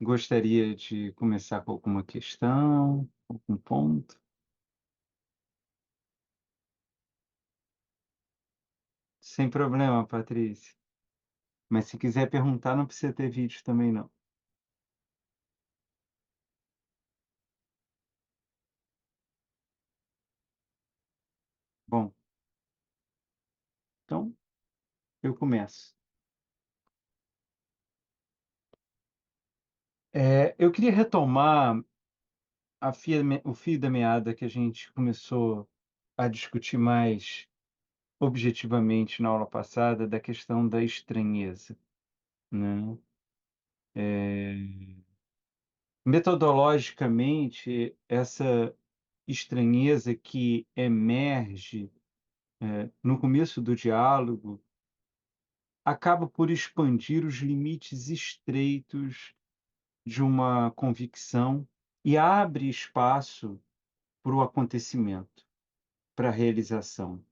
Gostaria de começar com alguma questão, algum ponto? Sem problema, Patrícia. Mas se quiser perguntar, não precisa ter vídeo também não. Bom, então eu começo. Eu queria retomar o fio da meada que a gente começou a discutir mais objetivamente na aula passada, da questão da estranheza, né. Metodologicamente, essa estranheza que emerge no começo do diálogo, acaba por expandir os limites estreitos de uma convicção e abre espaço para o acontecimento, para a realização.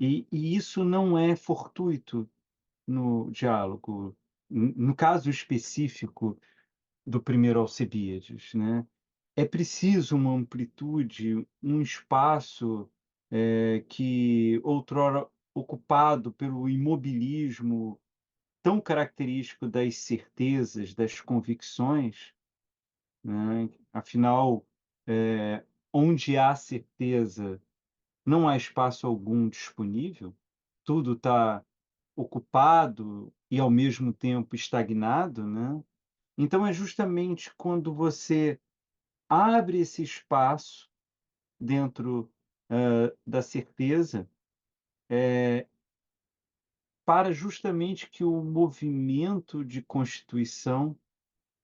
E isso não é fortuito no diálogo, no caso específico do primeiro Alcebiades, né? É preciso uma amplitude, um espaço, que outrora ocupado pelo imobilismo tão característico das certezas, das convicções, né, afinal, onde há certeza, não há espaço algum disponível, tudo está ocupado e, ao mesmo tempo, estagnado, né. Então é justamente quando você abre esse espaço dentro, da certeza, para justamente que o movimento de constituição,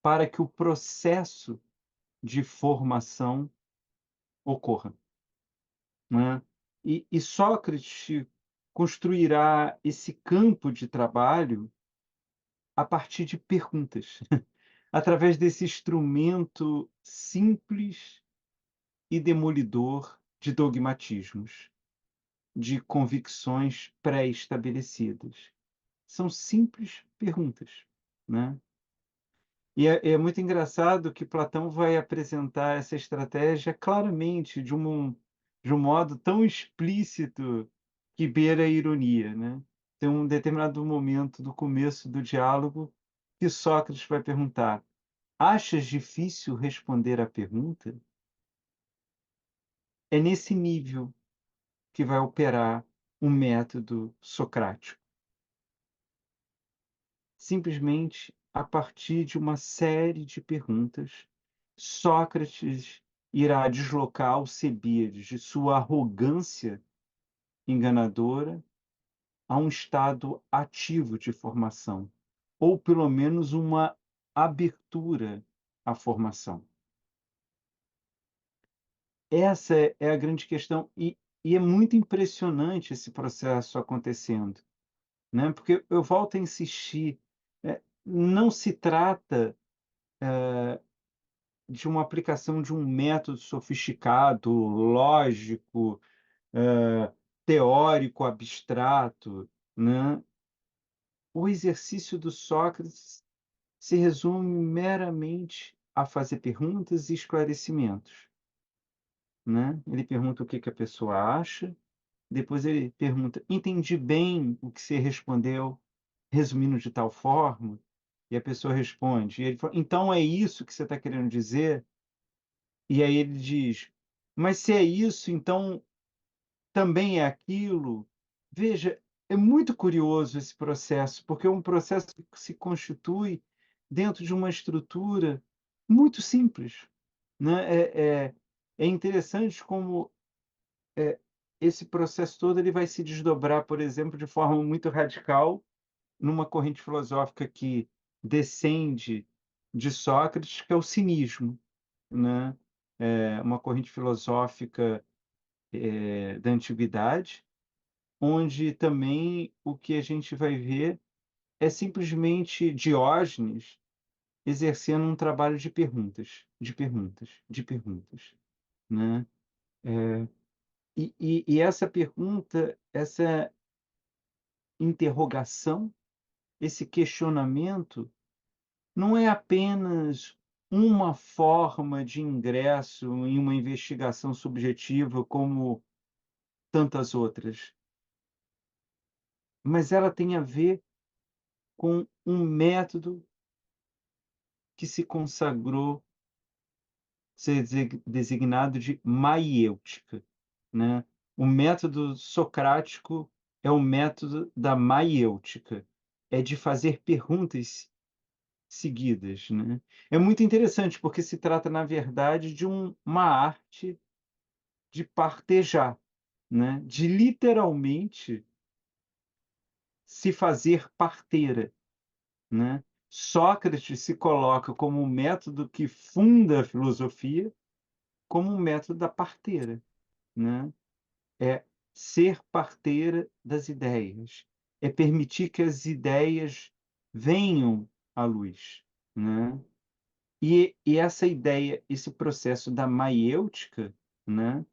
para que o processo de formação ocorra, né. E Sócrates construirá esse campo de trabalho a partir de perguntas, através desse instrumento simples e demolidor de dogmatismos, de convicções pré-estabelecidas. São simples perguntas, né. E é muito engraçado que Platão vai apresentar essa estratégia claramente de um modo tão explícito que beira a ironia, né. Tem um determinado momento do começo do diálogo que Sócrates vai perguntar: "Achas difícil responder à pergunta?" É nesse nível que vai operar o método socrático. Simplesmente a partir de uma série de perguntas, Sócrates irá deslocar Alcebíades de sua arrogância enganadora a um estado ativo de formação, ou pelo menos uma abertura à formação. Essa é a grande questão e é muito impressionante esse processo acontecendo, né, porque eu volto a insistir, não se trata de uma aplicação de um método sofisticado, lógico, teórico, abstrato, né. O exercício do Sócrates se resume meramente a fazer perguntas e esclarecimentos, né. Ele pergunta o que que a pessoa acha, depois ele pergunta: "Entendi bem o que você respondeu, resumindo de tal forma?" E a pessoa responde, e ele fala: "Então é isso que você está querendo dizer?" E aí ele diz: "Mas se é isso, então também é aquilo?" Veja, é muito curioso esse processo, porque é um processo que se constitui dentro de uma estrutura muito simples, né. É interessante como, esse processo todo ele vai se desdobrar, por exemplo, de forma muito radical numa corrente filosófica que descende de Sócrates, que é o cinismo, né. É uma corrente filosófica, da antiguidade, onde também o que a gente vai ver é simplesmente Diógenes exercendo um trabalho de perguntas, de perguntas, de perguntas, né. E essa pergunta, essa interrogação, esse questionamento, não é apenas uma forma de ingresso em uma investigação subjetiva como tantas outras, mas ela tem a ver com um método que se consagrou ser designado de maiêutica, né. O método socrático é o método da maiêutica, é de fazer perguntas seguidas, né. É muito interessante, porque se trata, na verdade, de uma arte de partejar, né, de literalmente se fazer parteira, né. Sócrates se coloca como um método que funda a filosofia, como um método da parteira, né. É ser parteira das ideias, é permitir que as ideias venham à luz, né. E essa ideia, esse processo da maiêutica, né,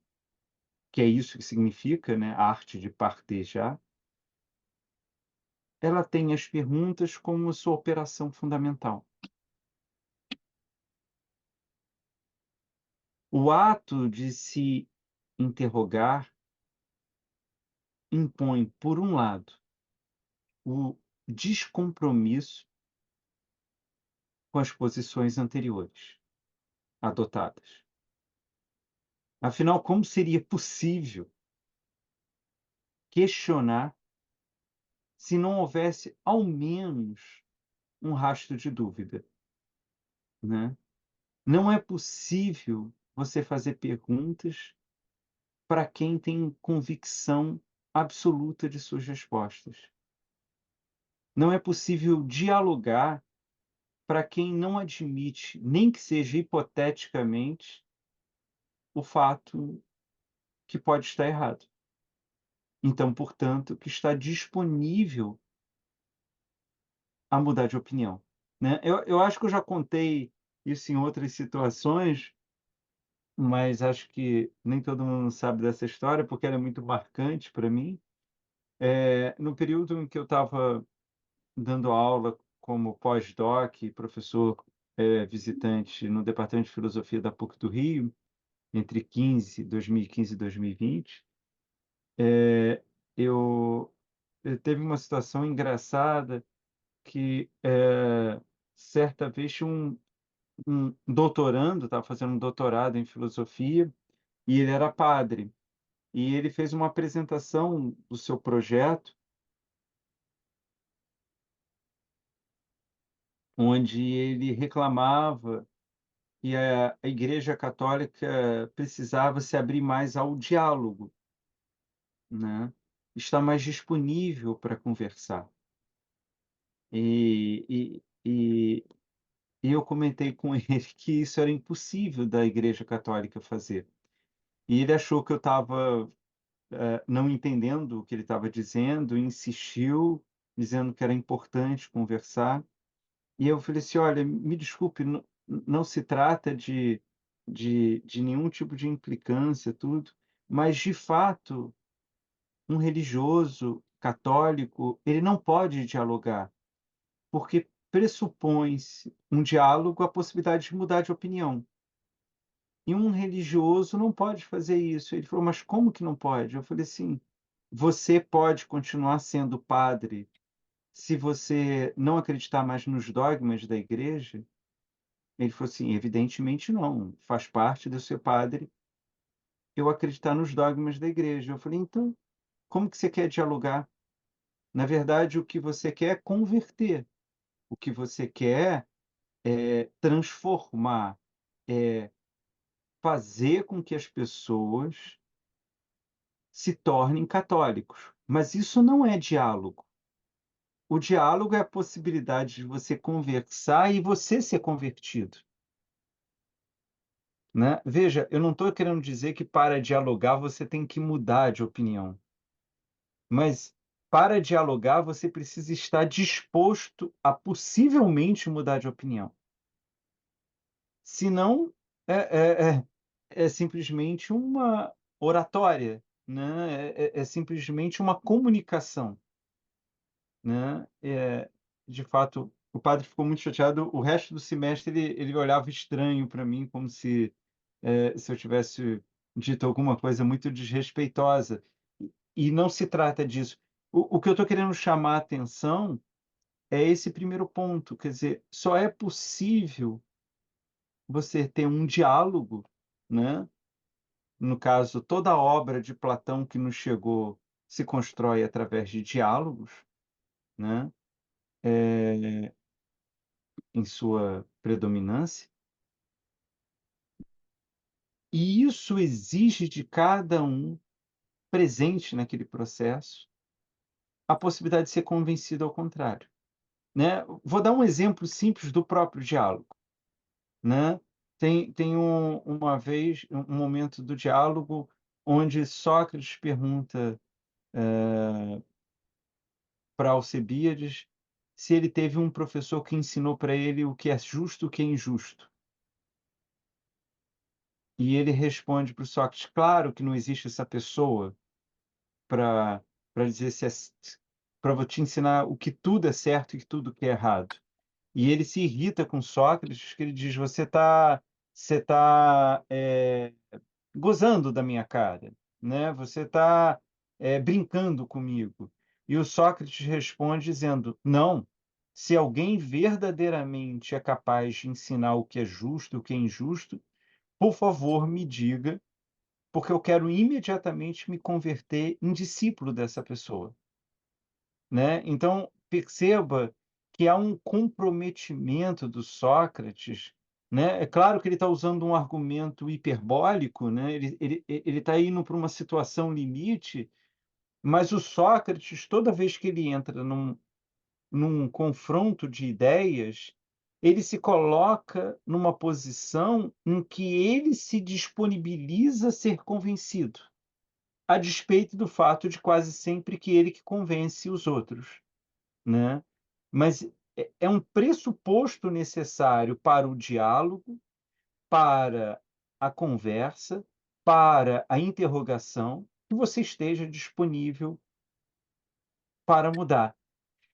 que é isso que significa, né, a arte de partejar, ela tem as perguntas como sua operação fundamental. O ato de se interrogar impõe, por um lado, o descompromisso com as posições anteriores adotadas. Afinal, como seria possível questionar se não houvesse ao menos um rastro de dúvida, né? Não é possível você fazer perguntas para quem tem convicção absoluta de suas respostas. Não é possível dialogar para quem não admite, nem que seja hipoteticamente, o fato que pode estar errado. Então, portanto, que está disponível a mudar de opinião, né. Eu acho que eu já contei isso em outras situações, mas acho que nem todo mundo sabe dessa história, porque ela é muito marcante para mim. No período em que eu estava dando aula como pós-doc, professor, visitante no departamento de filosofia da PUC do Rio, entre 2015 e 2020, eu teve uma situação engraçada que, certa vez tinha um doutorando, estava fazendo um doutorado em filosofia, e ele era padre. E ele fez uma apresentação do seu projeto, onde ele reclamava que a Igreja Católica precisava se abrir mais ao diálogo, né, estar mais disponível para conversar. E eu comentei com ele que isso era impossível da Igreja Católica fazer. E ele achou que eu estava, não entendendo o que ele estava dizendo, insistiu, dizendo que era importante conversar. E eu falei assim: "Olha, me desculpe, não se trata de nenhum tipo de implicância, tudo, mas de fato, um religioso católico, ele não pode dialogar, porque pressupõe-se um diálogo, a possibilidade de mudar de opinião. E um religioso não pode fazer isso". Ele falou: "Mas como que não pode?". Eu falei assim: "Você pode continuar sendo padre se você não acreditar mais nos dogmas da igreja?". Ele falou assim: "Evidentemente não, faz parte do ser padre eu acreditar nos dogmas da igreja". Eu falei: "Então, como que você quer dialogar? Na verdade, o que você quer é converter, o que você quer é transformar, é fazer com que as pessoas se tornem católicos, mas isso não é diálogo. O diálogo é a possibilidade de você conversar e você ser convertido". Né. Veja, eu não estou querendo dizer que para dialogar você tem que mudar de opinião, mas para dialogar você precisa estar disposto a possivelmente mudar de opinião. Senão é simplesmente uma oratória, né, é simplesmente uma comunicação, né. De fato, o padre ficou muito chateado, o resto do semestre ele olhava estranho para mim, como se eu tivesse dito alguma coisa muito desrespeitosa, e não se trata disso. O que eu estou querendo chamar a atenção é esse primeiro ponto, quer dizer, só é possível você ter um diálogo, né, no caso, toda a obra de Platão que nos chegou se constrói através de diálogos, né, em sua predominância, e isso exige de cada um presente naquele processo a possibilidade de ser convencido ao contrário, né. Vou dar um exemplo simples do próprio diálogo, né. Tem uma vez, um momento do diálogo onde Sócrates pergunta para Alcebiades se ele teve um professor que ensinou para ele o que é justo e o que é injusto. E ele responde para o Sócrates: "Claro que não existe essa pessoa para dizer se é para te ensinar o que tudo é certo e que tudo que é errado". E ele se irrita com Sócrates, que ele diz: "Você tá gozando da minha cara, né, você está brincando comigo". E o Sócrates responde dizendo: "Não, se alguém verdadeiramente é capaz de ensinar o que é justo e o que é injusto, por favor me diga, porque eu quero imediatamente me converter em discípulo dessa pessoa", né. Então, perceba que há um comprometimento do Sócrates, né. É claro que ele está usando um argumento hiperbólico, né, ele está indo para uma situação limite, mas o Sócrates, toda vez que ele entra num confronto de ideias, ele se coloca numa posição em que ele se disponibiliza a ser convencido, a despeito do fato de quase sempre que ele que convence os outros, né. Mas é um pressuposto necessário para o diálogo, para a conversa, para a interrogação, que você esteja disponível para mudar.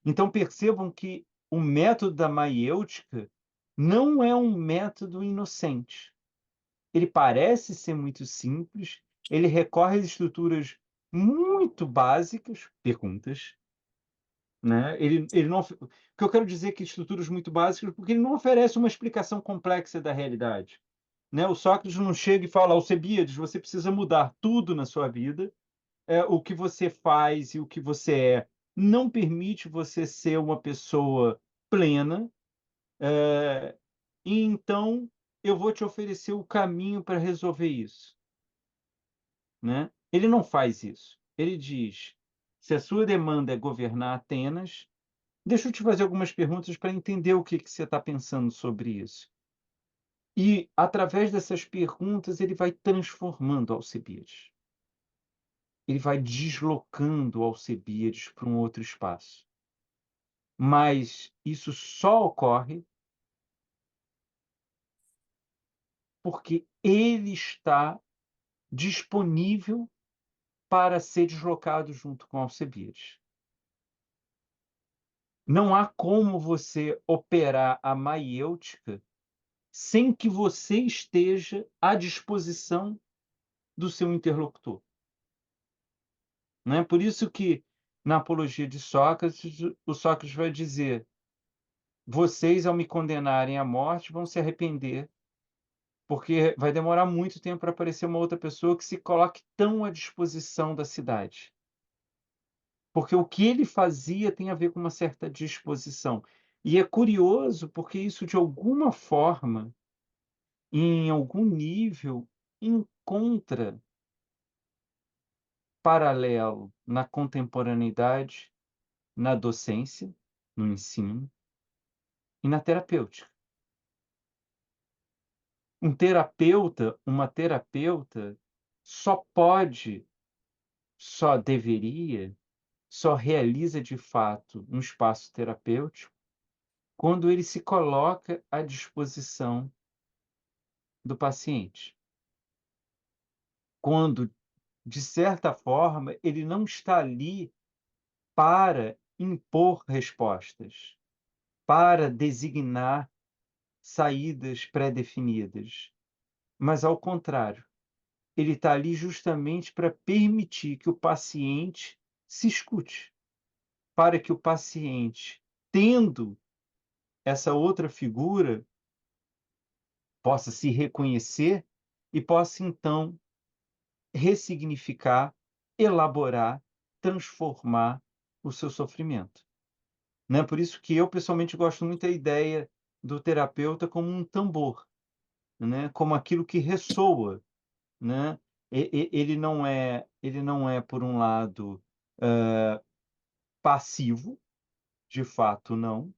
Então percebam que o método da maiêutica não é um método inocente. Ele parece ser muito simples, ele recorre às estruturas muito básicas, perguntas, né, ele não o que eu quero dizer que estruturas muito básicas, porque ele não oferece uma explicação complexa da realidade, né. O Sócrates não chega e fala: "Alcebiades, você precisa mudar tudo na sua vida, o que você faz e o que você é, não permite você ser uma pessoa plena, e então eu vou te oferecer o caminho para resolver isso", né. Ele não faz isso. Ele diz: "Se a sua demanda é governar Atenas, deixa eu te fazer algumas perguntas para entender o que que você está pensando sobre isso". E, através dessas perguntas, ele vai transformando Alcebiades. Ele vai deslocando Alcebiades para um outro espaço. Mas isso só ocorre porque ele está disponível para ser deslocado junto com Alcebiades. Não há como você operar a maiêutica sem que você esteja à disposição do seu interlocutor, né. Por isso que, na apologia de Sócrates, o Sócrates vai dizer: "Vocês, ao me condenarem à morte, vão se arrepender, porque vai demorar muito tempo para aparecer uma outra pessoa que se coloque tão à disposição da cidade". Porque o que ele fazia tem a ver com uma certa disposição. E é curioso, porque isso de alguma forma, em algum nível, encontra paralelo na contemporaneidade, na docência, no ensino e na terapêutica. Uma terapeuta só pode, só deveria, só realiza de fato um espaço terapêutico quando ele se coloca à disposição do paciente. Quando, de certa forma, ele não está ali para impor respostas, para designar saídas pré-definidas, mas ao contrário, ele está ali justamente para permitir que o paciente se escute, para que o paciente, tendo essa outra figura, possa se reconhecer e possa então ressignificar, elaborar, transformar o seu sofrimento, né. Por isso que eu pessoalmente gosto muito da ideia do terapeuta como um tambor, né, como aquilo que ressoa, né. Ele não é por um lado, passivo, de fato não,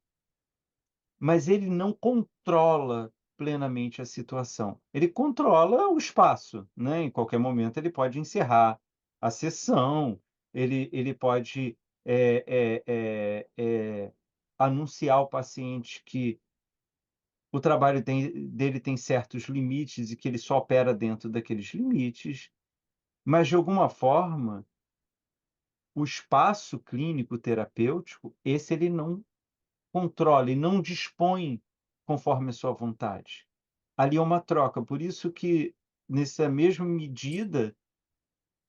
mas ele não controla plenamente a situação. Ele controla o espaço, né, em qualquer momento ele pode encerrar a sessão, ele pode, anunciar ao paciente que o trabalho dele tem certos limites e que ele só opera dentro daqueles limites, mas de alguma forma, o espaço clínico terapêutico, esse ele não controla e não dispõe conforme a sua vontade. Ali é uma troca, por isso que, nessa mesma medida,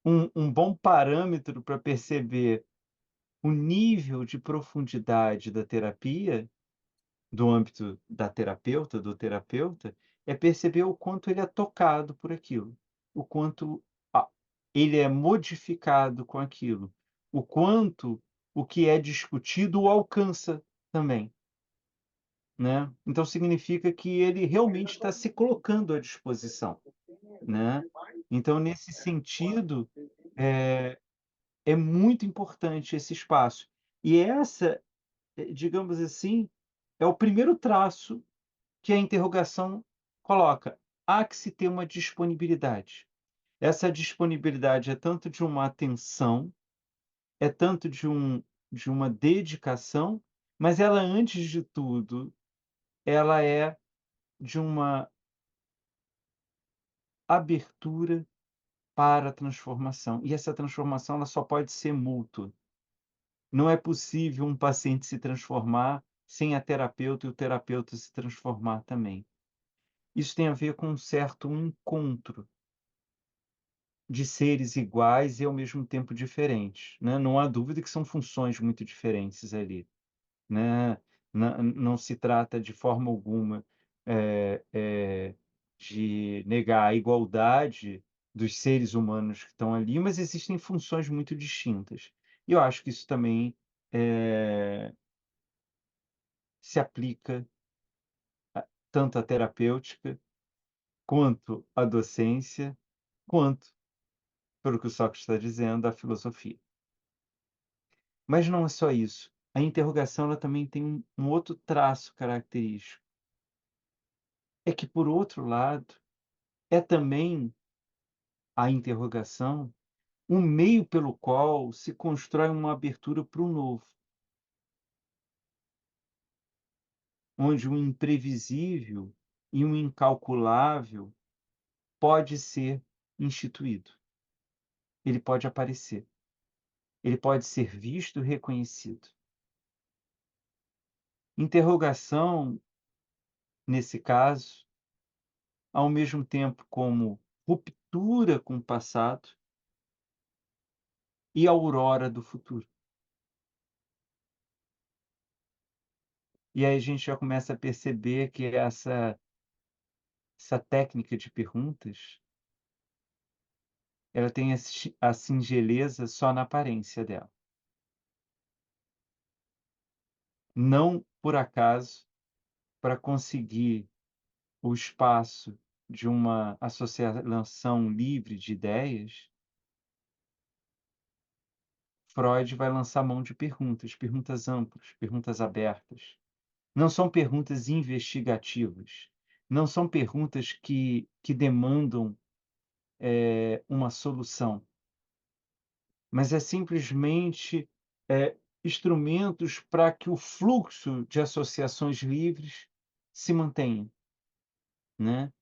um bom parâmetro para perceber o nível de profundidade da terapia, do âmbito da terapeuta, do terapeuta, é perceber o quanto ele é tocado por aquilo, o quanto a ele é modificado com aquilo, o quanto o que é discutido o alcança também. Né, então significa que ele realmente está se colocando à disposição, né. Então nesse sentido, é é muito importante esse espaço. E essa, digamos assim, é o primeiro traço que a interrogação coloca. Há que se ter uma disponibilidade. Essa disponibilidade é tanto de uma atenção, é tanto de uma dedicação, mas ela antes de tudo, ela é de uma abertura para a transformação. E essa transformação ela só pode ser mútua. Não é possível um paciente se transformar sem a terapeuta e o terapeuta se transformar também. Isso tem a ver com um certo encontro de seres iguais e ao mesmo tempo diferentes, né. Não há dúvida que são funções muito diferentes ali, né. Não se trata de forma alguma, de negar a igualdade dos seres humanos que estão ali, mas existem funções muito distintas. E eu acho que isso também, eh, se aplica tanto à terapêutica, quanto à docência, quanto, pelo que o Sócrates está dizendo, à filosofia. Mas não é só isso. A interrogação ela também tem um outro traço característico, é que, por outro lado, é também a interrogação um meio pelo qual se constrói uma abertura para o novo, onde o imprevisível e o incalculável pode ser instituído, ele pode aparecer, ele pode ser visto e reconhecido. Interrogação, nesse caso, ao mesmo tempo como ruptura com o passado e aurora do futuro. E aí a gente já começa a perceber que essa técnica de perguntas, ela tem a singeleza só na aparência dela. Não por acaso, para conseguir o espaço de uma associação livre de ideias, Freud vai lançar mão de perguntas, perguntas amplas, perguntas abertas. Não são perguntas investigativas, não são perguntas que demandam, uma solução, mas é simplesmente, instrumentos para que o fluxo de associações livres se mantenha, né.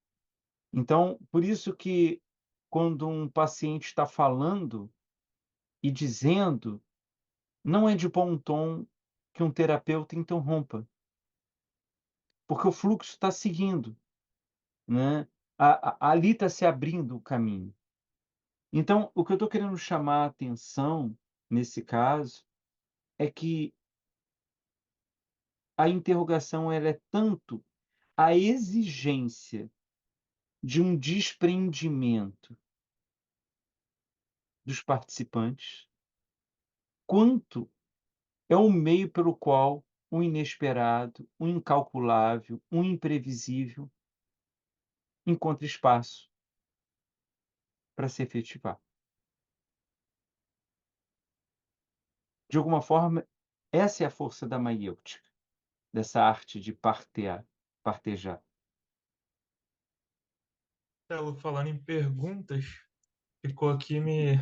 Então, por isso que quando um paciente está falando e dizendo, não é de bom tom que um terapeuta interrompa, porque o fluxo está seguindo, né, ali está se abrindo o caminho. Então, o que eu estou querendo chamar a atenção, nesse caso, é que a interrogação ela é tanto a exigência de um desprendimento dos participantes, quanto é o meio pelo qual o inesperado, o incalculável, o imprevisível encontra espaço para se efetivar. De alguma forma, essa é a força da maiêutica, dessa arte de partejar. Marcelo, falando em perguntas, ficou aqui me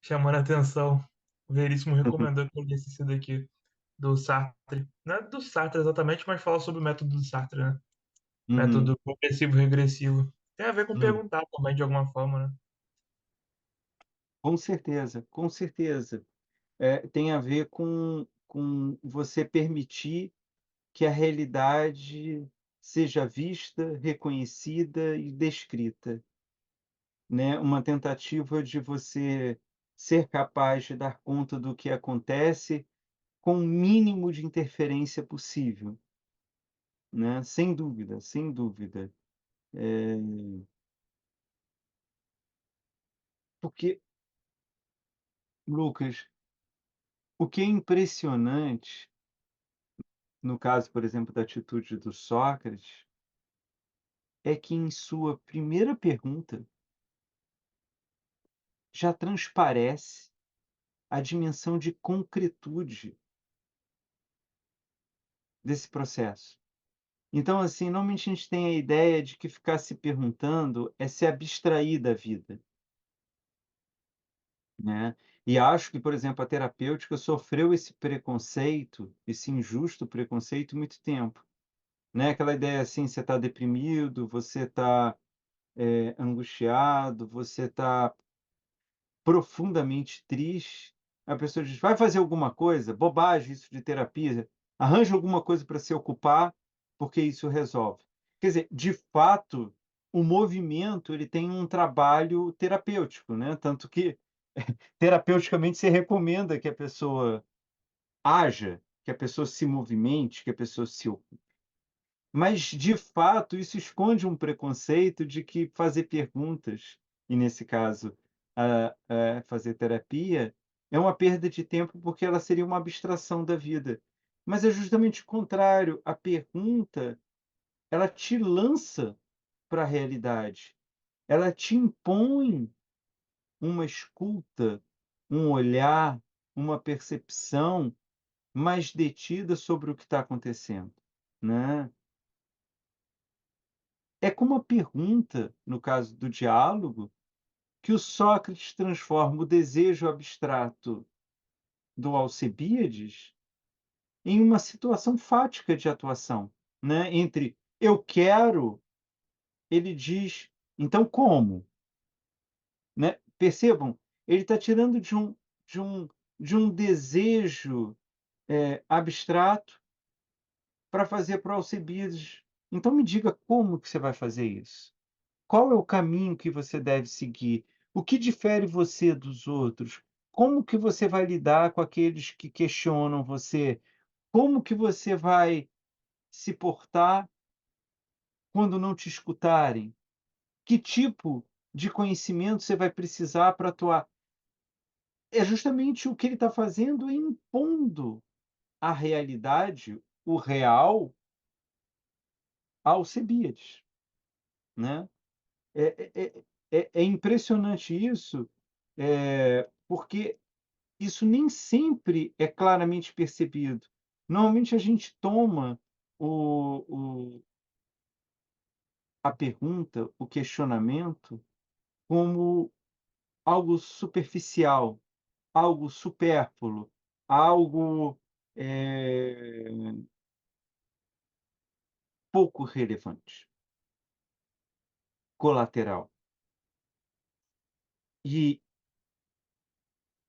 chamando a atenção. O Veríssimo Uhum, recomendou que eu lesse esse daqui, do Sartre. Não é do Sartre exatamente, mas fala sobre o método do Sartre, né? uhum, Método progressivo-regressivo. Tem a ver com hum. perguntar também, de alguma forma, né? Com certeza, com certeza. Tem a ver com você permitir que a realidade seja vista, reconhecida e descrita, né, uma tentativa de você ser capaz de dar conta do que acontece com o mínimo de interferência possível, né, sem dúvida, sem dúvida. Eh, porque, Lucas, o que é impressionante, no caso, por exemplo, da atitude do Sócrates, é que em sua primeira pergunta já transparece a dimensão de concretude desse processo. Então, assim, normalmente a gente tem a ideia de que ficar se perguntando é se abstrair da vida, né. E acho que, por exemplo, a terapêutica sofreu esse preconceito, esse injusto preconceito muito tempo, né, aquela ideia assim, você está deprimido, você está, angustiado, você está profundamente triste, a pessoa diz: "Vai fazer alguma coisa", bobagem isso de terapia, arranja alguma coisa para se ocupar, porque isso resolve. Quer dizer, de fato, o movimento ele tem um trabalho terapêutico, né, tanto que terapeuticamente se recomenda que a pessoa haja, que a pessoa se movimente, que a pessoa se ocupe. Mas, de fato, isso esconde um preconceito de que fazer perguntas, e nesse caso, fazer terapia, é uma perda de tempo, porque ela seria uma abstração da vida. Mas é justamente o contrário, a pergunta, ela te lança para a realidade, ela te impõe uma escuta, um olhar, uma percepção mais detida sobre o que está acontecendo, né. É com uma pergunta, no caso do diálogo, que o Sócrates transforma o desejo abstrato do Alcebíades em uma situação fática de atuação, né, entre "eu quero", ele diz: "Então como?", né. Percebam, ele está tirando de um de um desejo, abstrato para fazer para o Alcebiades. "Então me diga como que você vai fazer isso?". Qual é o caminho que você deve seguir? O que difere você dos outros? Como que você vai lidar com aqueles que questionam você? Como que você vai se portar quando não te escutarem? Que tipo de conhecimento você vai precisar para atuar? É justamente o que ele está fazendo, é impondo a realidade, o real, ao Alcebiades, né? É impressionante isso, porque isso nem sempre é claramente percebido. Normalmente a gente toma o a pergunta, o questionamento, como algo superficial, algo supérfluo, algo, pouco relevante, colateral. E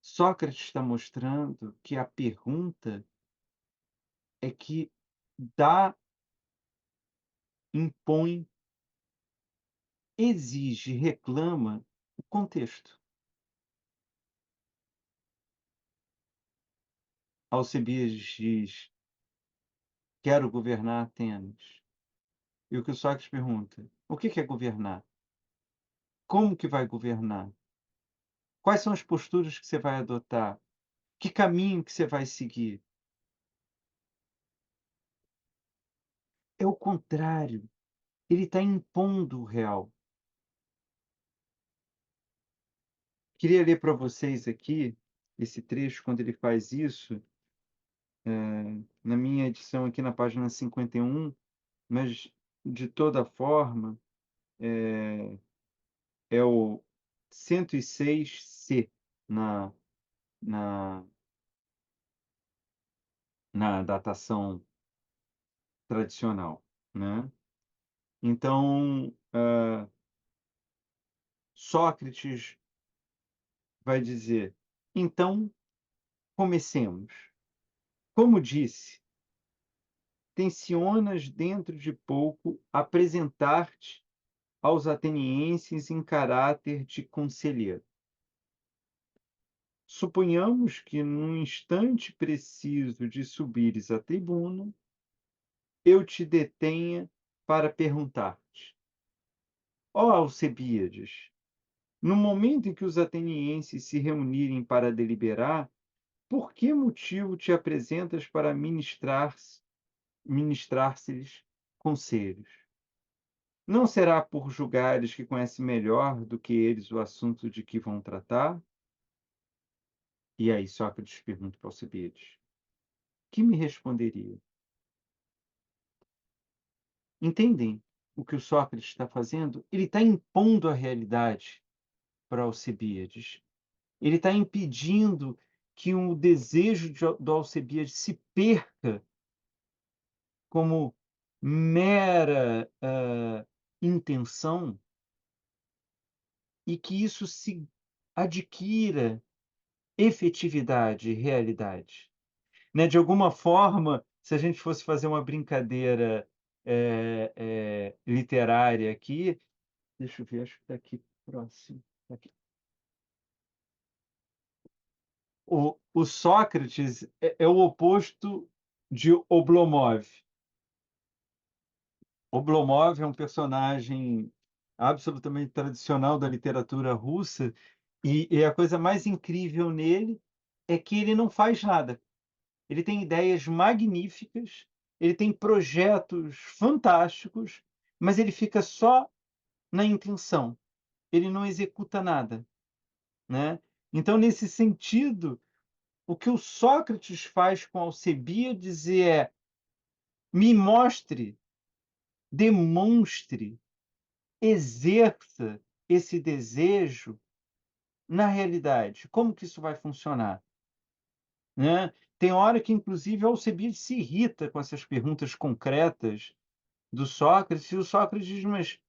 Sócrates está mostrando que a pergunta é que dá impõe, exige, reclama o contexto. Alcebiades diz: "Quero governar Atenas". E o que o Sócrates pergunta: "O que é governar? Como que vai governar? Quais são as posturas que você vai adotar? Que caminho que você vai seguir?". É o contrário, ele está impondo o real. Queria ler para vocês aqui esse trecho quando ele faz isso, na minha edição aqui na página 51, mas de toda forma, é o 106C na na na datação tradicional, né. Então, Sócrates vai dizer: "Então, comecemos. Como disse, tencionas dentro de pouco apresentar-te aos atenienses em caráter de conselheiro. Suponhamos que, num instante preciso de subires à tribuna, eu te detenha para perguntar-te: ó Alcebiades, no momento em que os atenienses se reunirem para deliberar, por que motivo te apresentas para ministrar-se-lhes conselhos? Não será por julgares que conhece melhor do que eles o assunto de que vão tratar?" E aí Sócrates pergunta para Alcebiades: "Que me responderia?" Entendem o que o Sócrates está fazendo? Ele está impondo a realidade para Alcebiades. Ele está impedindo que o desejo do Alcebiades se perca como mera, intenção, e que isso se adquira efetividade e realidade. Né, de alguma forma, se a gente fosse fazer uma brincadeira, literária aqui, deixa eu ver, acho que está aqui próximo, tá aqui. O Sócrates é o oposto de Oblomov. Oblomov é um personagem absolutamente tradicional da literatura russa, e a coisa mais incrível nele é que ele não faz nada. Ele tem ideias magníficas, ele tem projetos fantásticos, mas ele fica só na intenção, ele não executa nada, né. Então, nesse sentido, o que o Sócrates faz com Alcebiades é: me mostre, demonstre, exerça esse desejo na realidade. Como que isso vai funcionar, né? Tem hora que inclusive Alcebiades se irrita com essas perguntas concretas do Sócrates, e o Sócrates diz: "Mas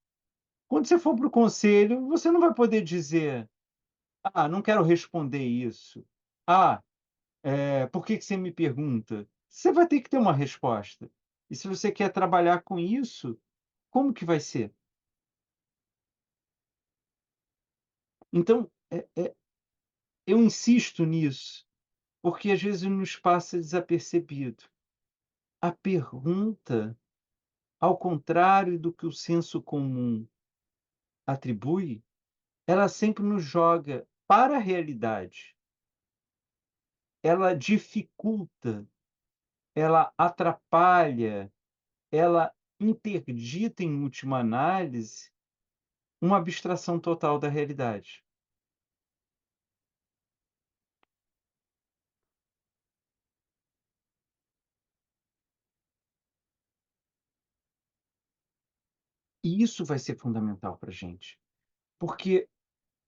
quando você for para o conselho, você não vai poder dizer: 'Ah, não quero responder isso'. Ah, por que que você me pergunta?' Você vai ter que ter uma resposta. E se você quer trabalhar com isso, como que vai ser?". Então, eu insisto nisso, porque às vezes nos passa desapercebido. A pergunta, ao contrário do que o senso comum atribui, ela sempre nos joga para a realidade. Ela dificulta, ela atrapalha, ela interdita, em última análise, uma abstração total da realidade. E isso vai ser fundamental para a gente, porque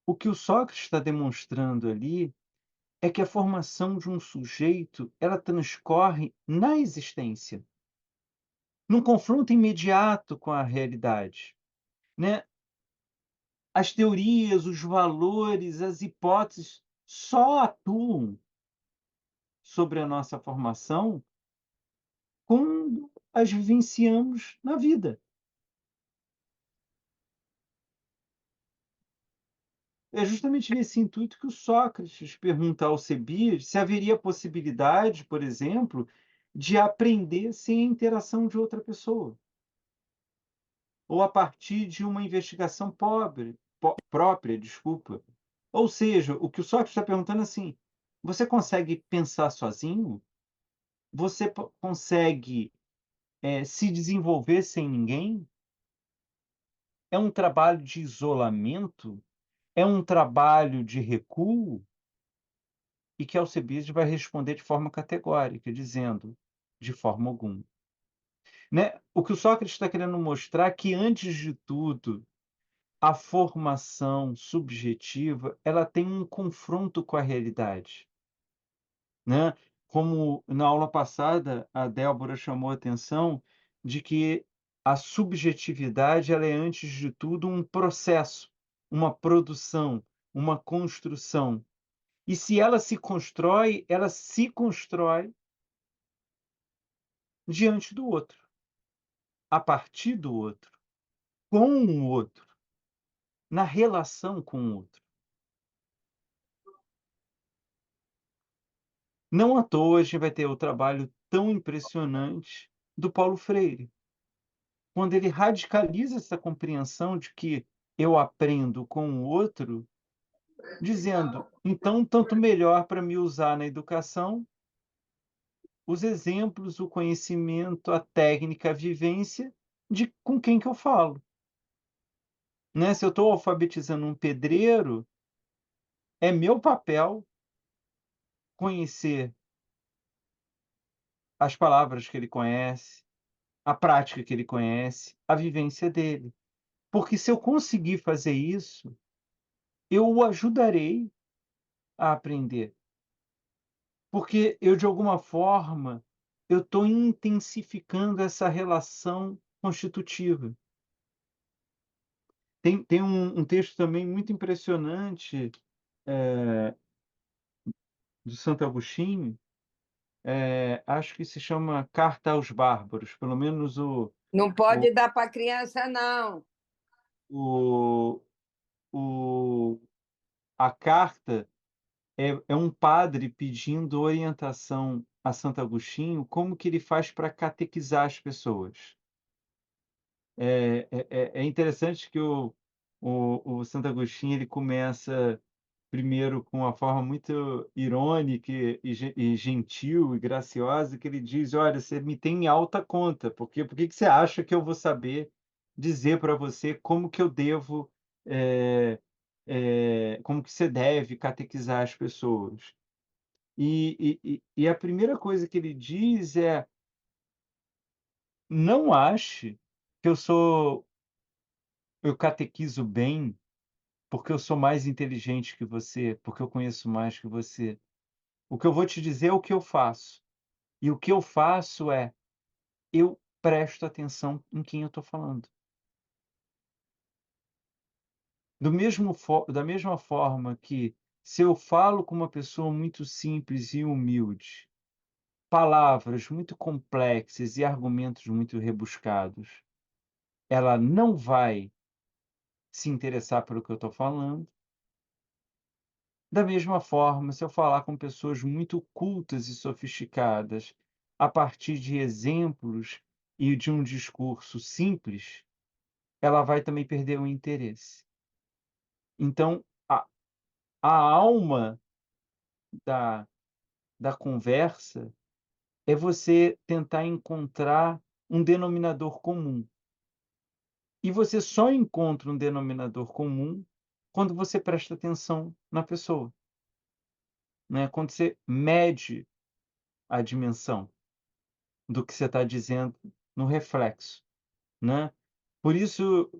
o que o Sócrates está demonstrando ali é que a formação de um sujeito, ela transcorre na existência, num confronto imediato com a realidade, né. As teorias, os valores, as hipóteses só atuam sobre a nossa formação quando as vivenciamos na vida. é justamente nesse intuito que o Sócrates pergunta ao Alcebiades se haveria possibilidade, por exemplo, de aprender sem a interação de outra pessoa, ou a partir de uma investigação própria, desculpa. Ou seja, o que o Sócrates está perguntando é assim: você consegue pensar sozinho? Você consegue se desenvolver sem ninguém? É um trabalho de isolamento? É um trabalho de recuo? E que Alcebiades vai responder de forma categórica, dizendo: de forma alguma. Né? O que o Sócrates está querendo mostrar é que, antes de tudo, a formação subjetiva ela tem um confronto com a realidade. Né? Como na aula passada a Débora chamou a atenção de que a subjetividade ela é, antes de tudo, um processo, uma produção, uma construção. E se ela se constrói diante do outro, a partir do outro, com o outro, na relação com o outro. Não à toa a gente vai ter o trabalho tão impressionante do Paulo Freire, quando ele radicaliza essa compreensão de que eu aprendo com o outro, dizendo: então, tanto melhor para me usar na educação os exemplos, o conhecimento, a técnica, a vivência de com quem que eu falo. Né? Se eu estou alfabetizando um pedreiro, é meu papel conhecer as palavras que ele conhece, a prática que ele conhece, a vivência dele. Porque se eu conseguir fazer isso, eu o ajudarei a aprender. Porque eu, de alguma forma, eu estou intensificando essa relação constitutiva. Tem um texto também muito impressionante, de Santo Agostinho, acho que se chama Carta aos Bárbaros, pelo menos Não o pode dar para criança, não. o o a carta é um padre pedindo orientação a Santo Agostinho, como que ele faz para catequizar as pessoas. É interessante que o Santo Agostinho ele começa primeiro com uma forma muito irônica e gentil e graciosa, que ele diz: "Olha, você me tem em alta conta, porque por que que você acha que eu vou saber dizer para você como que eu devo, eh como que você deve catequizar as pessoas?". E a primeira coisa que ele diz é: "Não ache que eu catequizo bem, porque eu sou mais inteligente que você, porque eu conheço mais que você. O que eu vou te dizer é o que eu faço. E o que eu faço é, eu presto atenção em quem eu estou falando". Da mesma forma que, se eu falo com uma pessoa muito simples e humilde, palavras muito complexas e argumentos muito rebuscados, ela não vai se interessar pelo que eu estou falando. Da mesma forma, se eu falar com pessoas muito cultas e sofisticadas, a partir de exemplos e de um discurso simples, ela vai também perder o interesse. Então, a alma da da conversa é você tentar encontrar um denominador comum. E você só encontra um denominador comum quando você presta atenção na pessoa, né, quando você mede a dimensão do que você está dizendo no reflexo, né. Por isso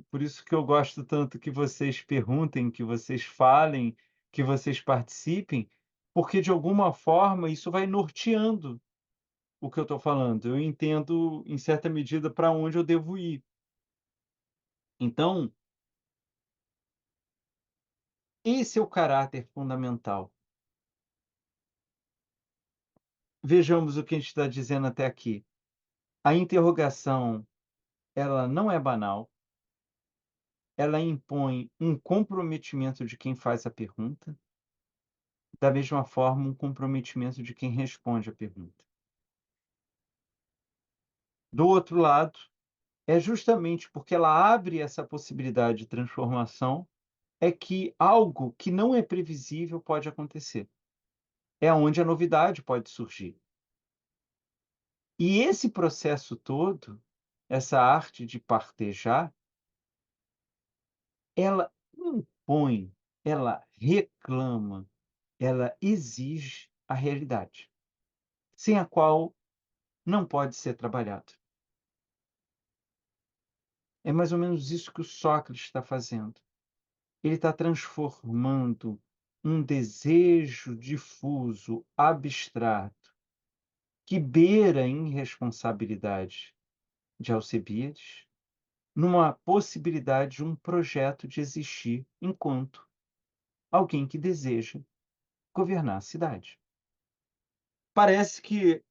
que eu gosto tanto que vocês perguntem, que vocês falem, que vocês participem, porque de alguma forma isso vai norteando o que eu estou falando. Eu entendo, em certa medida, para onde eu devo ir. Então, esse é o caráter fundamental. Vejamos o que a gente está dizendo até aqui. A interrogação, ela não é banal, ela impõe um comprometimento de quem faz a pergunta, da mesma forma, um comprometimento de quem responde a pergunta. Do outro lado, é justamente porque ela abre essa possibilidade de transformação, é que algo que não é previsível pode acontecer. É onde a novidade pode surgir. E esse processo todo, essa arte de partejar, ela impõe, ela reclama, ela exige a realidade, sem a qual não pode ser trabalhado. É mais ou menos isso que o Sócrates está fazendo. Ele está transformando um desejo difuso, abstrato, que beira a irresponsabilidade de Alcebiades, numa possibilidade de um projeto de existir enquanto alguém que deseja governar a cidade. Parece que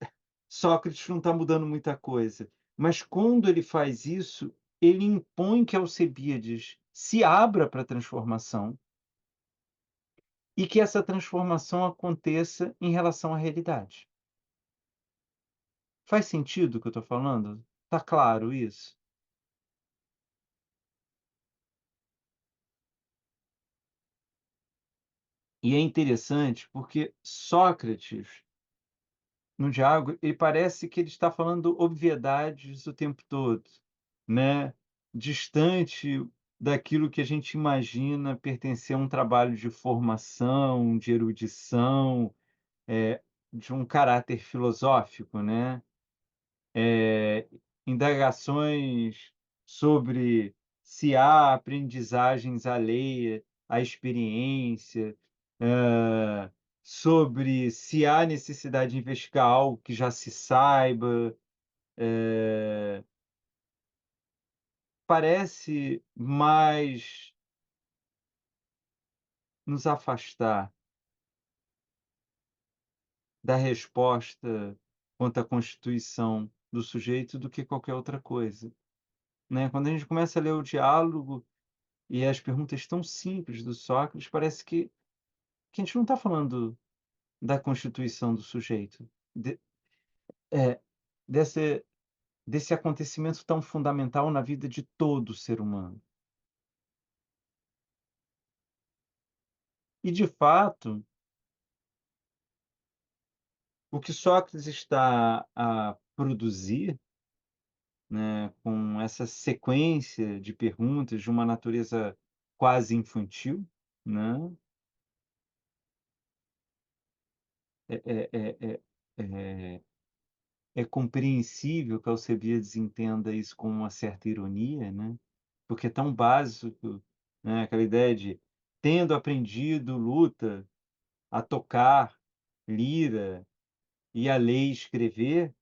Sócrates não está mudando muita coisa, mas quando ele faz isso, ele impõe que Alcebiades se abra para a transformação e que essa transformação aconteça em relação à realidade. Faz sentido o que eu estou falando? Está claro isso? E é interessante porque Sócrates, no diálogo, ele parece que ele está falando obviedades o tempo todo, né, distante daquilo que a gente imagina pertencer a um trabalho de formação, de erudição, de um caráter filosófico, né. Eh, Indagações sobre se há aprendizagens alheia à experiência, hã, sobre se há necessidade de investigar algo que já se saiba, eh, parece mais nos afastar da resposta quanto à constituição do sujeito do que qualquer outra coisa, né. Quando a gente começa a ler o diálogo e as perguntas tão simples do Sócrates, parece que a gente não está falando da constituição do sujeito, é, desse desse acontecimento tão fundamental na vida de todo ser humano. E, de fato, o que Sócrates está a produzir, né, com essa sequência de perguntas de uma natureza quase infantil, né, é é é é é é compreensível que Alcebiades entenda isso com uma certa ironia, né, porque é tão básico, né, aquela ideia de: "Tendo aprendido luta, a tocar lira e a ler e escrever,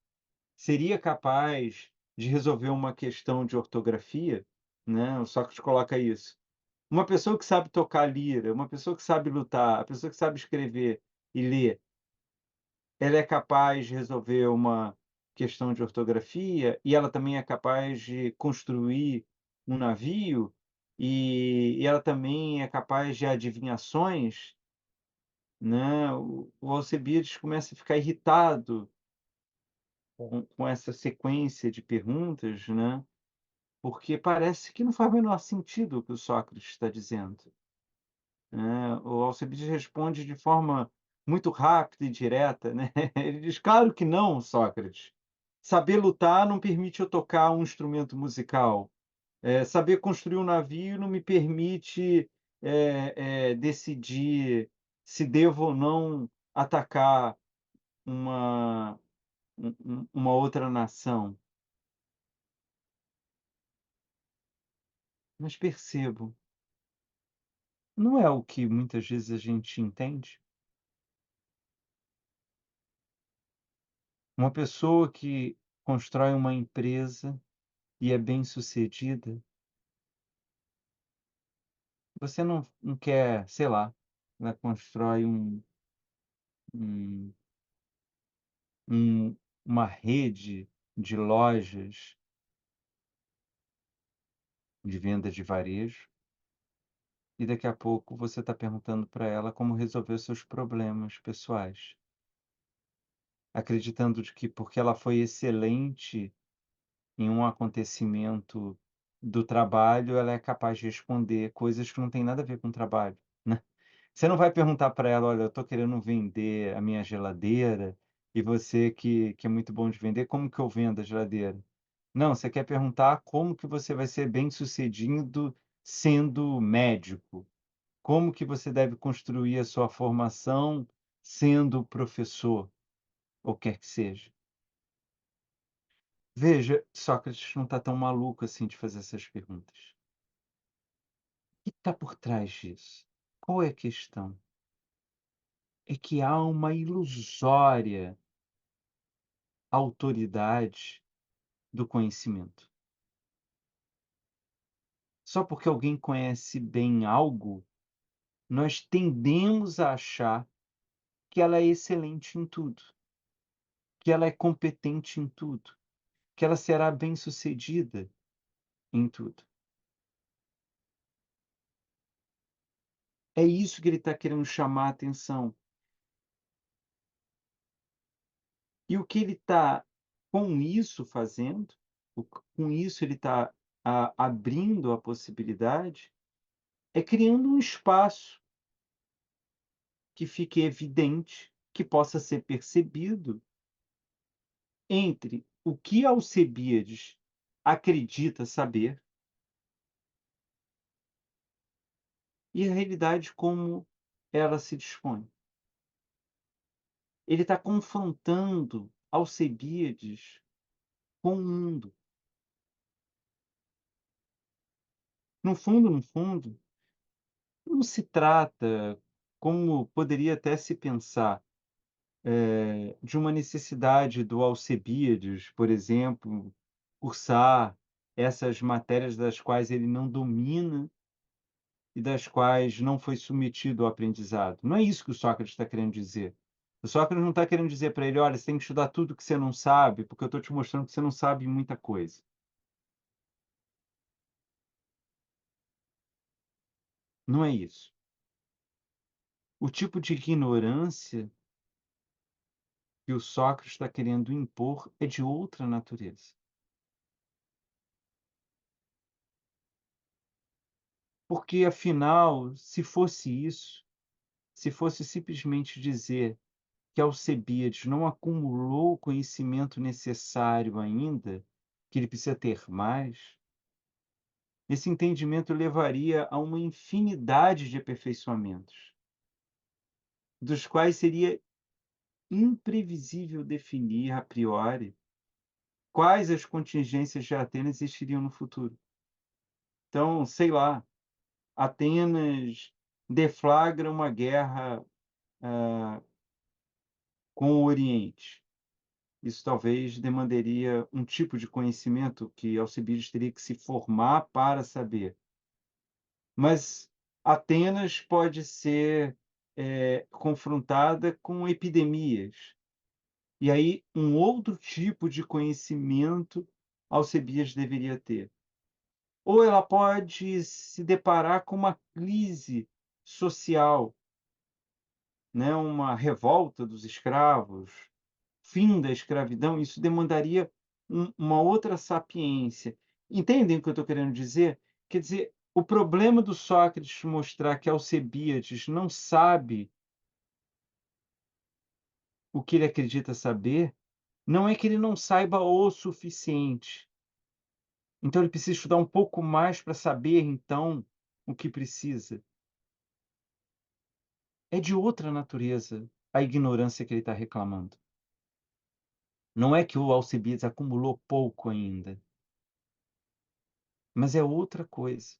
seria capaz de resolver uma questão de ortografia?", né, o Sócrates coloca isso. Uma pessoa que sabe tocar lira, uma pessoa que sabe lutar, a pessoa que sabe escrever e ler, ela é capaz de resolver uma questão de ortografia e ela também é capaz de construir um navio, e ela também é capaz de adivinhações, né. O Alcebiades começa a ficar irritado com essa sequência de perguntas, né, porque parece que não faz o menor sentido o que o Sócrates está dizendo, né. O Alcebiades responde de forma muito rápida e direta, né. Ele diz: "Claro que não, Sócrates. Saber lutar não permite eu tocar um instrumento musical. Saber construir um navio não me permite, decidir se devo ou não atacar uma uma outra nação". Mas percebo, não é o que muitas vezes a gente entende? Uma pessoa que constrói uma empresa e é bem-sucedida, você não quer, sei lá, ela constrói um um uma rede de lojas de venda de varejo, e daqui a pouco você está perguntando para ela como resolver os seus problemas pessoais, acreditando de que porque ela foi excelente em um acontecimento do trabalho, ela é capaz de responder coisas que não têm nada a ver com o trabalho, né. Você não vai perguntar para ela: "Olha, eu estou querendo vender a minha geladeira, e você que é muito bom de vender, como que eu vendo a geladeira?". Não, você quer perguntar como que você vai ser bem-sucedido sendo médico, como que você deve construir a sua formação sendo professor, ou quer que seja. Veja, Sócrates não está tão maluco assim de fazer essas perguntas. O que está por trás disso? Qual é a questão? É que há uma ilusória autoridade do conhecimento. Só porque alguém conhece bem algo, nós tendemos a achar que ela é excelente em tudo, que ela é competente em tudo, que ela será bem-sucedida em tudo. É isso que ele está querendo chamar a atenção. E o que ele está com isso fazendo, com isso ele está abrindo a possibilidade, é criando um espaço que fique evidente, que possa ser percebido entre o que Alcebiades acredita saber e a realidade como ela se dispõe. Ele está confrontando Alcebiades com o mundo. No fundo, não se trata, como poderia até se pensar, de uma necessidade do Alcebiades, por exemplo, cursar essas matérias das quais ele não domina e das quais não foi submetido ao aprendizado. Não é isso que o Sócrates está querendo dizer. O Sócrates não está querendo dizer para ele: "Olha, você tem que estudar tudo que você não sabe, porque eu estou te mostrando que você não sabe muita coisa". Não é isso. O tipo de ignorância que o Sócrates está querendo impor é de outra natureza. Porque, afinal, se fosse isso, se fosse simplesmente dizer que Alcebiades não acumulou o conhecimento necessário ainda, que ele precisa ter mais, esse entendimento levaria a uma infinidade de aperfeiçoamentos, dos quais seria imprevisível definir a priori quais as contingências de Atenas existiriam no futuro. Então, sei lá, Atenas deflagra uma guerra, com o Oriente. Isso talvez demandaria um tipo de conhecimento que Alcibiades teria que se formar para saber. Mas Atenas pode ser, confrontada com epidemias, e aí um outro tipo de conhecimento Alcebiades deveria ter. Ou ela pode se deparar com uma crise social, né, uma revolta dos escravos, fim da escravidão, isso demandaria uma outra sapiência. Entendem o que eu estou querendo dizer? Quer dizer, o problema do Sócrates mostrar que Alcebiades não sabe o que ele acredita saber, não é que ele não saiba o suficiente. Então ele precisa estudar um pouco mais para saber, então, o que precisa. É de outra natureza a ignorância que ele está reclamando. Não é que o Alcebiades acumulou pouco ainda, mas é outra coisa.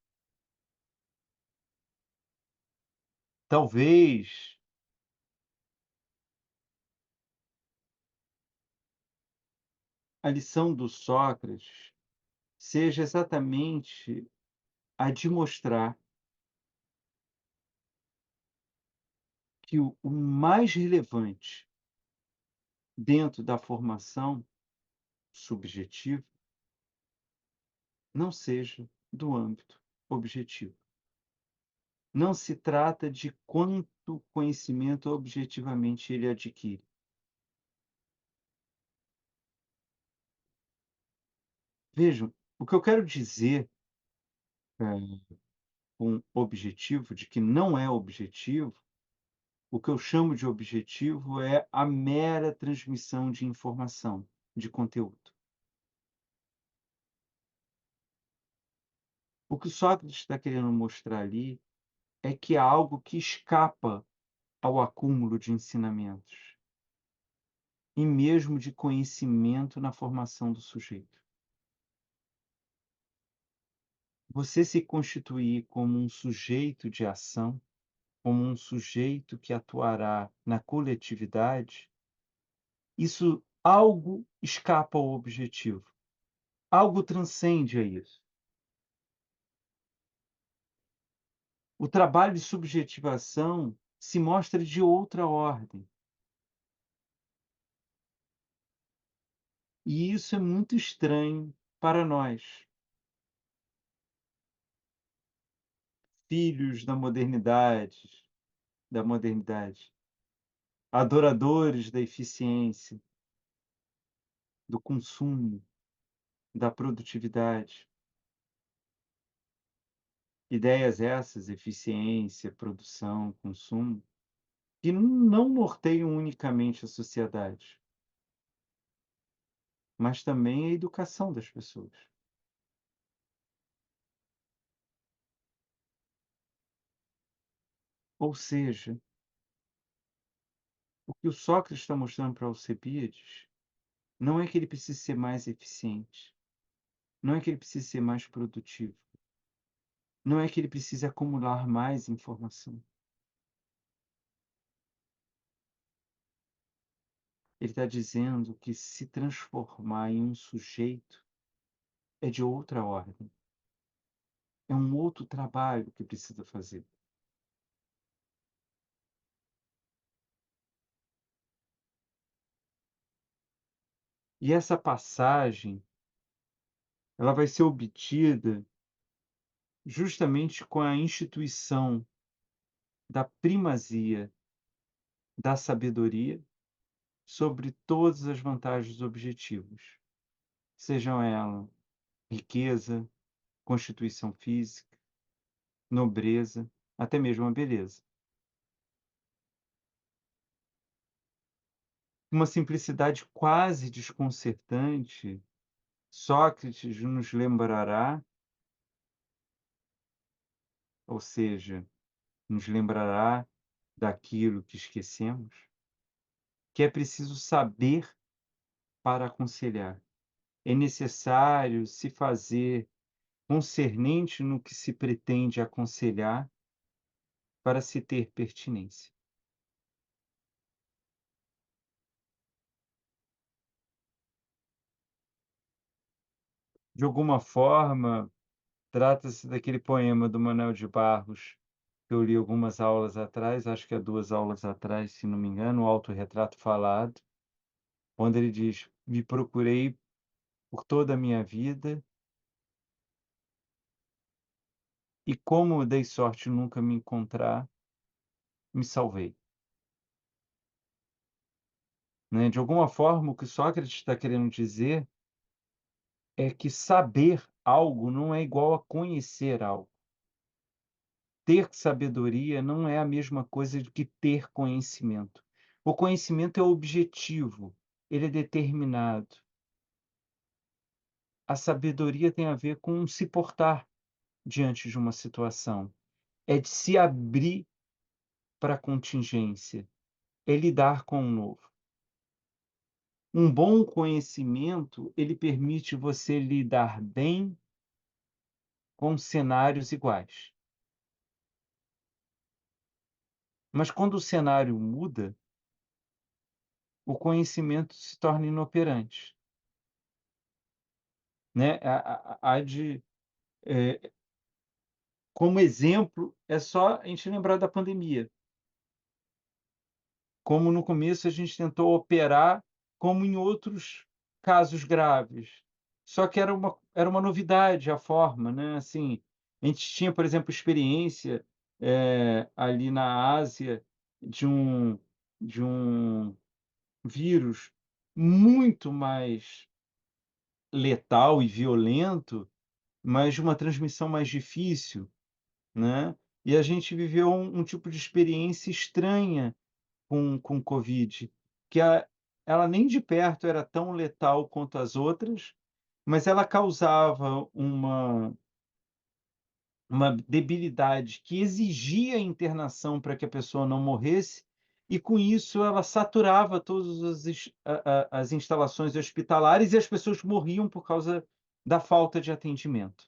Talvez a lição do Sócrates seja exatamente a de mostrar que o mais relevante dentro da formação subjetiva não seja do âmbito objetivo. Não se trata de quanto conhecimento objetivamente ele adquire. Vejam, o que eu quero dizer, com objetivo, de que não é objetivo, o que eu chamo de objetivo é a mera transmissão de informação, de conteúdo. O que o Sócrates está querendo mostrar ali é que há algo que escapa ao acúmulo de ensinamentos e mesmo de conhecimento na formação do sujeito. Você se constituir como um sujeito de ação, como um sujeito que atuará na coletividade, isso algo escapa ao objetivo, algo transcende a isso. O trabalho de subjetivação se mostra de outra ordem. E isso é muito estranho para nós, filhos da modernidade, adoradores da eficiência, do consumo, da produtividade. Ideias essas, eficiência, produção, consumo, que não norteiam unicamente a sociedade, mas também a educação das pessoas. Ou seja, o que o Sócrates está mostrando para Alcebiades não é que ele precise ser mais eficiente, não é que ele precise ser mais produtivo, não é que ele precise acumular mais informação. Ele está dizendo que se transformar em um sujeito é de outra ordem, é um outro trabalho que precisa fazer. E essa passagem, ela vai ser obtida justamente com a instituição da primazia da sabedoria sobre todas as vantagens objetivas, sejam elas riqueza, constituição física, nobreza, até mesmo a beleza. Uma simplicidade quase desconcertante, Sócrates nos lembrará, ou seja, nos lembrará daquilo que esquecemos, que é preciso saber para aconselhar. É necessário se fazer concernente no que se pretende aconselhar para se ter pertinência. De alguma forma, trata-se daquele poema do Manuel de Barros, que eu li algumas aulas atrás, acho que há 2 aulas atrás, se não me engano, o Autorretrato Falado, onde ele diz: "Me procurei por toda a minha vida e como dei sorte de nunca me encontrar, me salvei". Né, de alguma forma, o que Sócrates está querendo dizer é que saber algo não é igual a conhecer algo. Ter sabedoria não é a mesma coisa do que ter conhecimento. O conhecimento é objetivo, ele é determinado. A sabedoria tem a ver com se portar diante de uma situação, é de se abrir para a contingência, é lidar com o novo. Um bom conhecimento, ele permite você lidar bem com cenários iguais. Mas quando o cenário muda, o conhecimento se torna inoperante, né. Há de, eh, como exemplo, é só a gente lembrar da pandemia. Como no começo a gente tentou operar como em outros casos graves, Só que era uma novidade a forma, né, assim, a gente tinha, por exemplo, experiência, ali na Ásia de um vírus muito mais letal e violento, mas de uma transmissão mais difícil, né, e a gente viveu um tipo de experiência estranha com Covid, que ela nem de perto era tão letal quanto as outras, mas ela causava uma debilidade que exigia internação para que a pessoa não morresse, e com isso ela saturava todas as instalações hospitalares e as pessoas morriam por causa da falta de atendimento,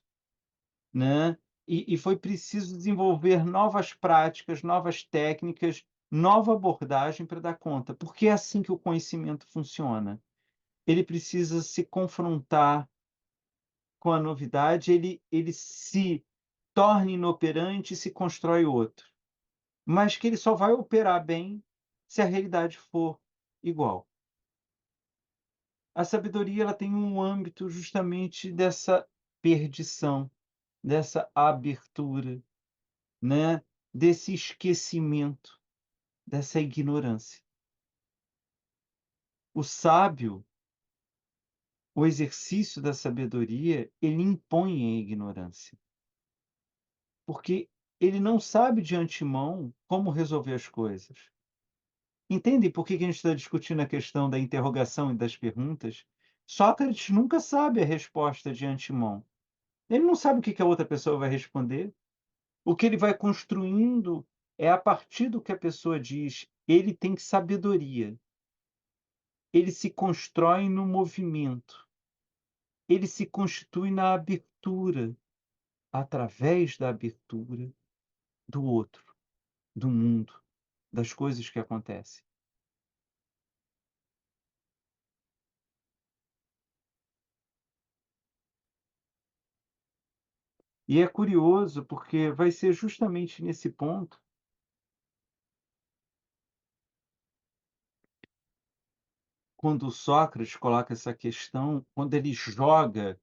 né. E foi preciso desenvolver novas práticas, novas técnicas, nova abordagem para dar conta, porque é assim que o conhecimento funciona. Ele precisa se confrontar com a novidade, ele se torna inoperante e se constrói outro, mas que ele só vai operar bem se a realidade for igual. A sabedoria, ela tem um âmbito justamente dessa perdição, dessa abertura, né, desse esquecimento, dessa ignorância. O sábio, o exercício da sabedoria, ele impõe a ignorância, porque ele não sabe de antemão como resolver as coisas. Entendem por que que a gente está discutindo a questão da interrogação e das perguntas? Sócrates nunca sabe a resposta de antemão. Ele não sabe o que que a outra pessoa vai responder. O que ele vai construindo é a partir do que a pessoa diz. Ele tem sabedoria. Ele se constrói no movimento. Ele se constitui na abertura, através da abertura do outro, do mundo, das coisas que acontecem. E é curioso, porque vai ser justamente nesse ponto, quando Sócrates coloca essa questão, quando ele joga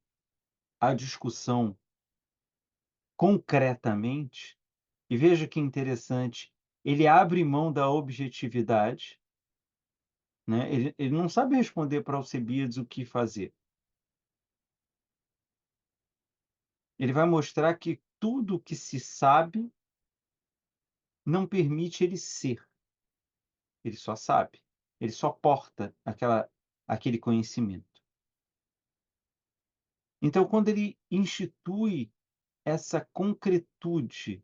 a discussão concretamente, e veja que interessante, ele abre mão da objetividade, né, ele não sabe responder para Alcebiades o que fazer. Ele vai mostrar que tudo o que se sabe não permite ele ser, ele só sabe, ele só porta aquele conhecimento. Então, quando ele institui essa concretude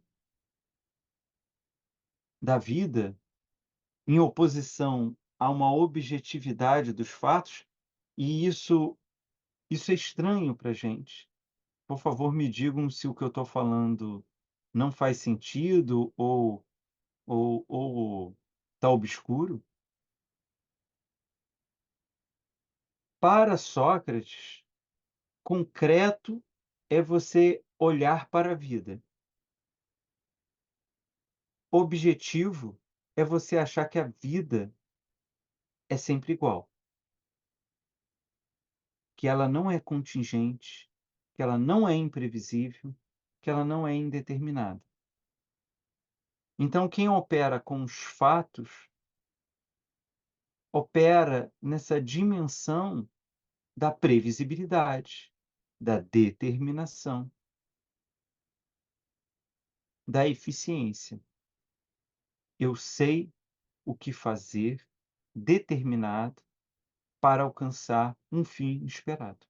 da vida, em oposição a uma objetividade dos fatos, e isso é estranho para a gente. Por favor, me digam se o que eu estou falando não faz sentido ou está obscuro. Para Sócrates, concreto é você olhar para a vida. Objetivo é você achar que a vida é sempre igual, que ela não é contingente, que ela não é imprevisível, que ela não é indeterminada. Então, quem opera com os fatos, opera nessa dimensão da previsibilidade, da determinação, da eficiência. Eu sei o que fazer determinado para alcançar um fim esperado.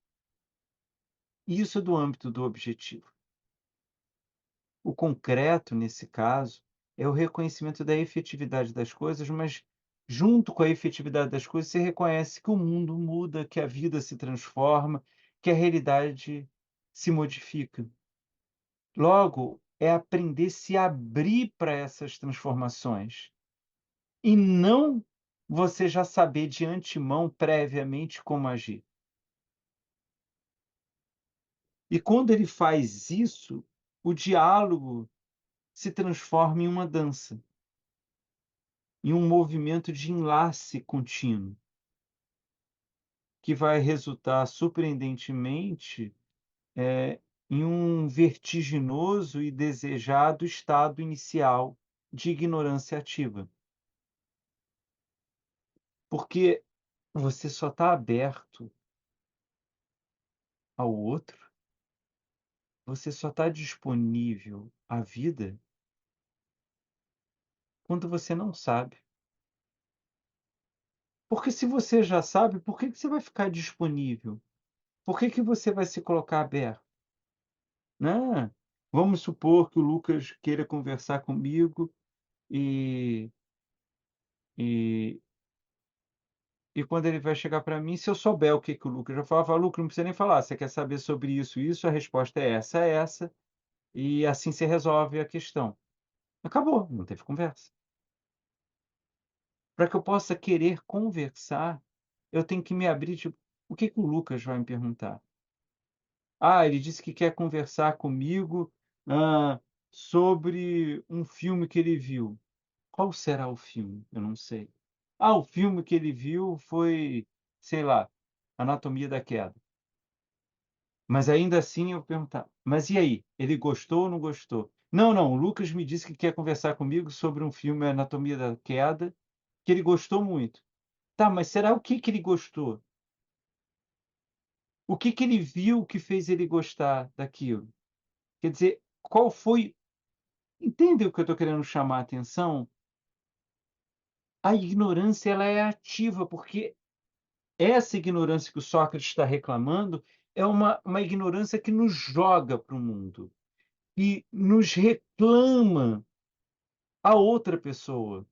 Isso é do âmbito do objetivo. O concreto, nesse caso, é o reconhecimento da efetividade das coisas, mas junto com a efetividade das coisas, você reconhece que o mundo muda, que a vida se transforma, que a realidade se modifica. Logo, é aprender a se abrir para essas transformações e não você já saber de antemão, previamente, como agir. E quando ele faz isso, o diálogo se transforma em uma dança, em um movimento de enlace contínuo, que vai resultar surpreendentemente em um vertiginoso e desejado estado inicial de ignorância ativa. Porque você só está aberto ao outro, você só está disponível à vida quando você não sabe. Porque se você já sabe, por que você vai ficar disponível? Por que você vai se colocar aberto? Né? Vamos supor que o Lucas queira conversar comigo e, e, e quando ele vai chegar para mim, se eu souber o que, que o Lucas já falava, Lucas, não precisa nem falar, você quer saber sobre isso, a resposta é essa, e assim se resolve a questão. Acabou, não teve conversa. Para que eu possa querer conversar, eu tenho que me abrir, tipo, o que que o Lucas vai me perguntar? Ah, ele disse que quer conversar comigo, sobre um filme que ele viu. Qual será o filme? Eu não sei. Ah, o filme que ele viu foi, sei lá, Anatomia da Queda. Mas ainda assim eu perguntar: "Mas e aí, ele gostou ou não gostou?". "Não, não, o Lucas me disse que quer conversar comigo sobre um filme Anatomia da Queda, que ele gostou muito". Tá, mas será o que que ele gostou? O que que ele viu que fez ele gostar daquilo? Quer dizer, qual foi, entende o que eu estou querendo chamar a atenção? A ignorância ela é ativa, porque essa ignorância que o Sócrates está reclamando é uma ignorância que nos joga para o mundo e nos reclama a outra pessoa,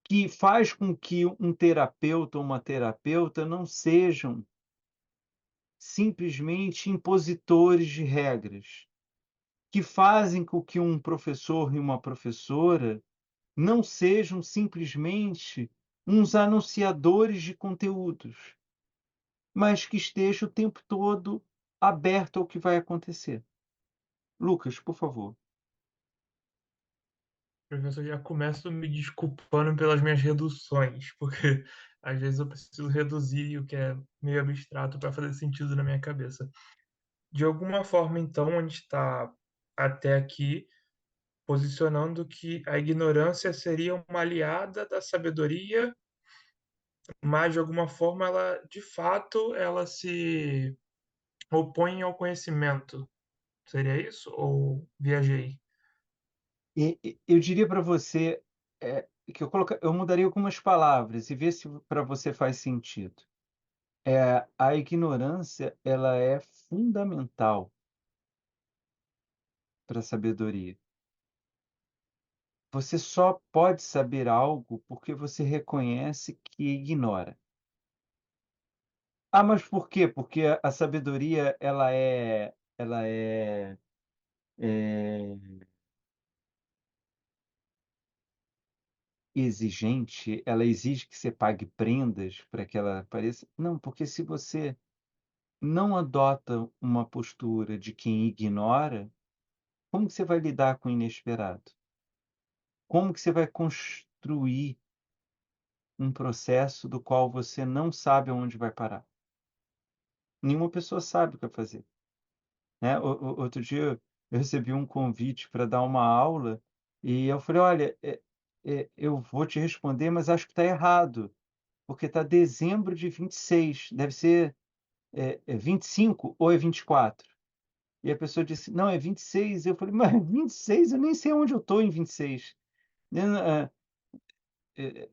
que faz com que um terapeuta ou uma terapeuta não sejam simplesmente impositores de regras, que fazem com que um professor e uma professora não sejam simplesmente uns anunciadores de conteúdos, mas que esteja o tempo todo aberto ao que vai acontecer. Lucas, por favor. Professor, já começo me desculpando pelas minhas reduções, porque às vezes eu preciso reduzir o que é meio abstrato para fazer sentido na minha cabeça. De alguma forma, então, a gente está até aqui posicionando que a ignorância seria uma aliada da sabedoria, mas de alguma forma ela, de fato, ela se opõe ao conhecimento. Seria isso? Ou viajei? Eu diria para você, que eu mudaria algumas palavras e ver se para você faz sentido. A ignorância, ela é fundamental para a sabedoria. Você só pode saber algo porque você reconhece que ignora. Ah, mas por quê? Porque a sabedoria ela é, eh, exigente, ela exige que você pague prendas para que ela apareça? Não, porque se você não adota uma postura de quem ignora, como que você vai lidar com o inesperado? Como que você vai construir um processo do qual você não sabe aonde vai parar? Nenhuma pessoa sabe o que vai fazer, né. Outro dia eu recebi um convite para dar uma aula, e eu falei: "Olha, eu vou te responder, mas acho que está errado, porque está dezembro de 26, deve ser, 25 ou é 24?". E a pessoa disse: "Não, é 26". Eu falei: "Mas 26? Eu nem sei onde eu estou em 26".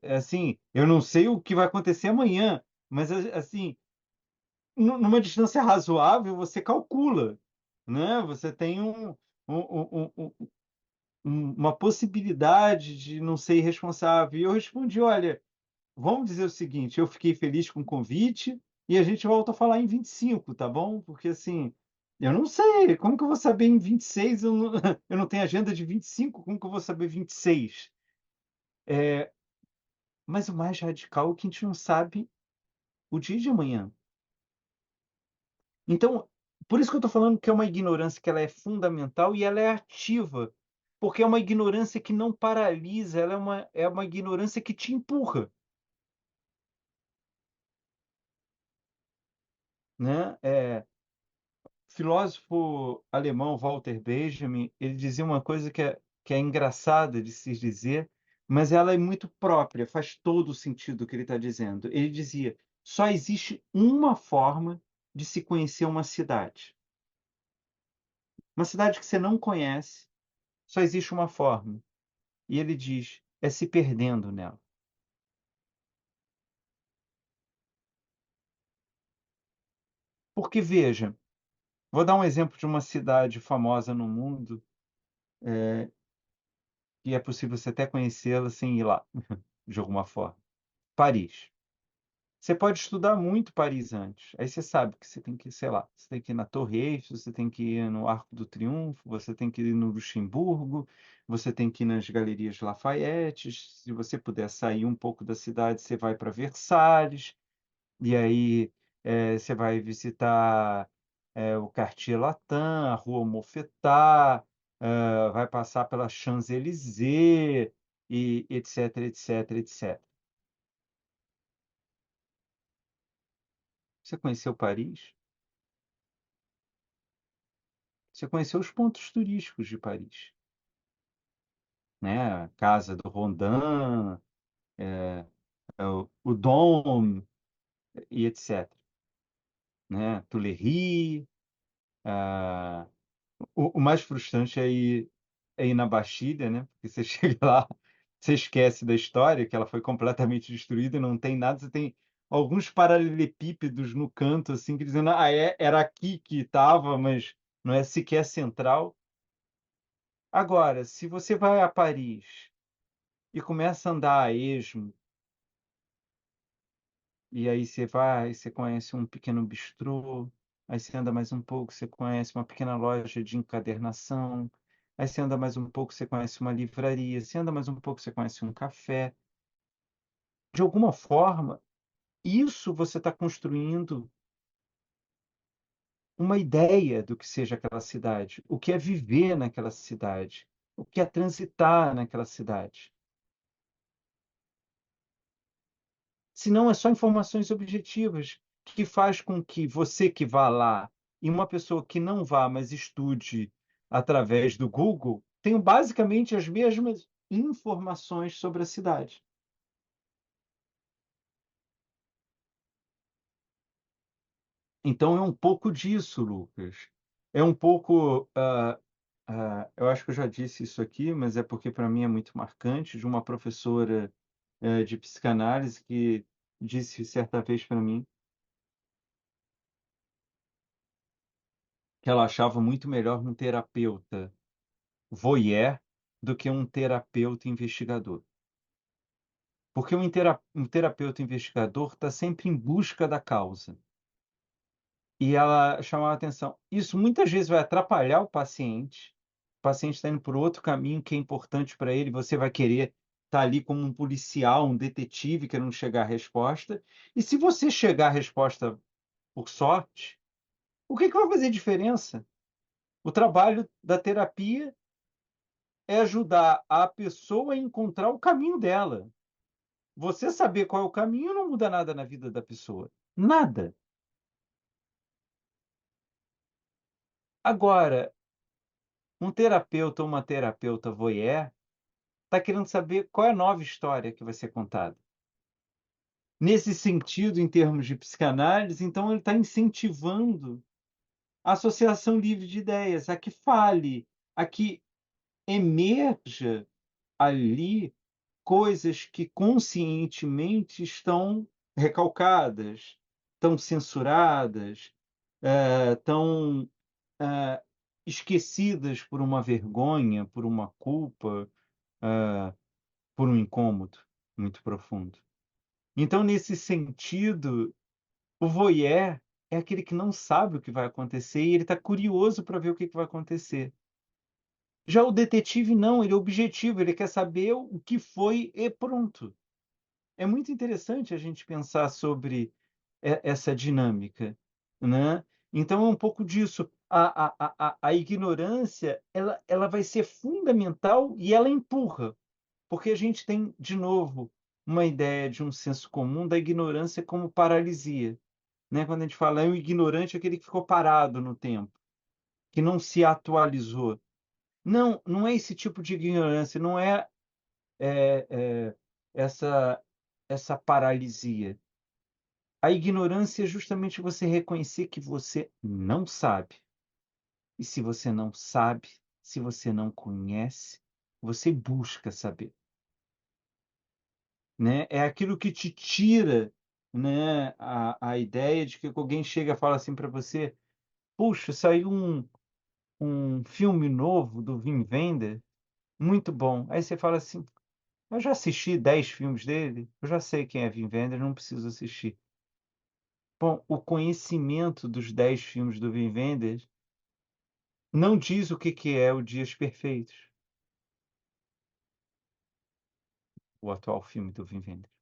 Assim, eu não sei o que vai acontecer amanhã, mas assim, numa distância razoável, você calcula, né, você tem uma possibilidade de não ser irresponsável. E eu respondi: "Olha, vamos dizer o seguinte, eu fiquei feliz com o convite e a gente volta a falar em 25, tá bom? Porque, assim, eu não sei, como que eu vou saber em 26? Eu não eu não tenho agenda de 25, como que eu vou saber 26?". Mas o mais radical é que a gente não sabe o dia de amanhã. Então, por isso que eu estou falando que é uma ignorância que ela é fundamental e ela é ativa, porque é uma ignorância que não paralisa, ela é uma ignorância que te empurra. né? Filósofo alemão Walter Benjamin, ele dizia uma coisa que é engraçada de se dizer, mas ela é muito própria, faz todo o sentido o que ele está dizendo. Ele dizia: só existe uma forma de se conhecer uma cidade. Uma cidade que você não conhece, só existe uma forma. E ele diz: é se perdendo nela. Porque, veja, vou dar um exemplo de uma cidade famosa no mundo, que é possível você até conhecê-la sem ir lá, de alguma forma. Paris. Você pode estudar muito Paris antes. Aí você sabe que você tem que, sei lá, você tem que ir na Torre Eiffel, você tem que ir no Arco do Triunfo, você tem que ir no Luxemburgo, você tem que ir nas Galerias Lafayette. Se você puder sair um pouco da cidade, você vai para Versalhes, e aí você vai visitar o Quartier Latin, a Rua Mouffetard, vai passar pela Champs-Élysées, e etc, etc, etc. Você conheceu Paris? Você conheceu os pontos turísticos de Paris, né? A Casa do Rodin, o Dôme e etc, né? Tuileries. ah, o mais frustrante é ir na Bastilha, né? Porque você chega lá, você esquece da história, que ela foi completamente destruída, não tem nada, você tem alguns paralelepípedos no canto, assim, que dizendo, era aqui que estava, mas não é sequer central. Agora, se você vai a Paris e começa a andar a esmo, e aí você vai, você conhece um pequeno bistrô, aí você anda mais um pouco, você conhece uma pequena loja de encadernação, aí você anda mais um pouco, você conhece uma livraria, você anda mais um pouco, você conhece um café. De alguma forma, isso você está construindo uma ideia do que seja aquela cidade, o que é viver naquela cidade, o que é transitar naquela cidade. Senão é só informações objetivas que faz com que você que vá lá e uma pessoa que não vá, mas estude através do Google, tenham basicamente as mesmas informações sobre a cidade. Então é um pouco disso, Lucas. É um pouco, eu acho que eu já disse isso aqui, mas é porque para mim é muito marcante, de uma professora de psicanálise que disse certa vez para mim que ela achava muito melhor um terapeuta voyeur do que um terapeuta investigador. Porque um terapeuta investigador está sempre em busca da causa. E ela chamava a atenção. Isso muitas vezes vai atrapalhar o paciente está indo por outro caminho que é importante para ele, você vai querer estar ali como um policial, um detetive, querendo chegar à resposta. E se você chegar à resposta por sorte, o que vai fazer diferença? O trabalho da terapia é ajudar a pessoa a encontrar o caminho dela. Você saber qual é o caminho não muda nada na vida da pessoa. Nada. Agora, um terapeuta ou uma terapeuta voyeur está querendo saber qual é a nova história que vai ser contada. Nesse sentido, em termos de psicanálise, então ele está incentivando a associação livre de ideias, a que fale, a que emerja ali coisas que conscientemente estão recalcadas, estão censuradas, estão esquecidas por uma vergonha, por uma culpa, por um incômodo muito profundo. Então, nesse sentido, o voyeur é aquele que não sabe o que vai acontecer e ele está curioso para ver o que vai acontecer. Já o detetive não, ele é objetivo, ele quer saber o que foi e pronto. É muito interessante a gente pensar sobre essa dinâmica, né? Então é um pouco disso. A ignorância, ela vai ser fundamental e ela empurra, porque a gente tem, de novo, uma ideia de um senso comum da ignorância como paralisia. né? Quando a gente fala é um ignorante, é aquele que ficou parado no tempo, que não se atualizou. Não, não é esse tipo de ignorância, não é, essa paralisia. A ignorância é justamente você reconhecer que você não sabe. E se você não sabe, se você não conhece, você busca saber, né? É aquilo que te tira, né, a ideia de que alguém chega e fala assim para você: "Puxa, saiu um filme novo do Wim Wenders, muito bom". Aí você fala assim: "Eu já assisti 10 filmes dele, eu já sei quem é Wim Wenders, não preciso assistir". Bom, o conhecimento dos 10 filmes do Wim Wenders não diz o que que é o Dias Perfeitos, o atual filme do Wim Wenders.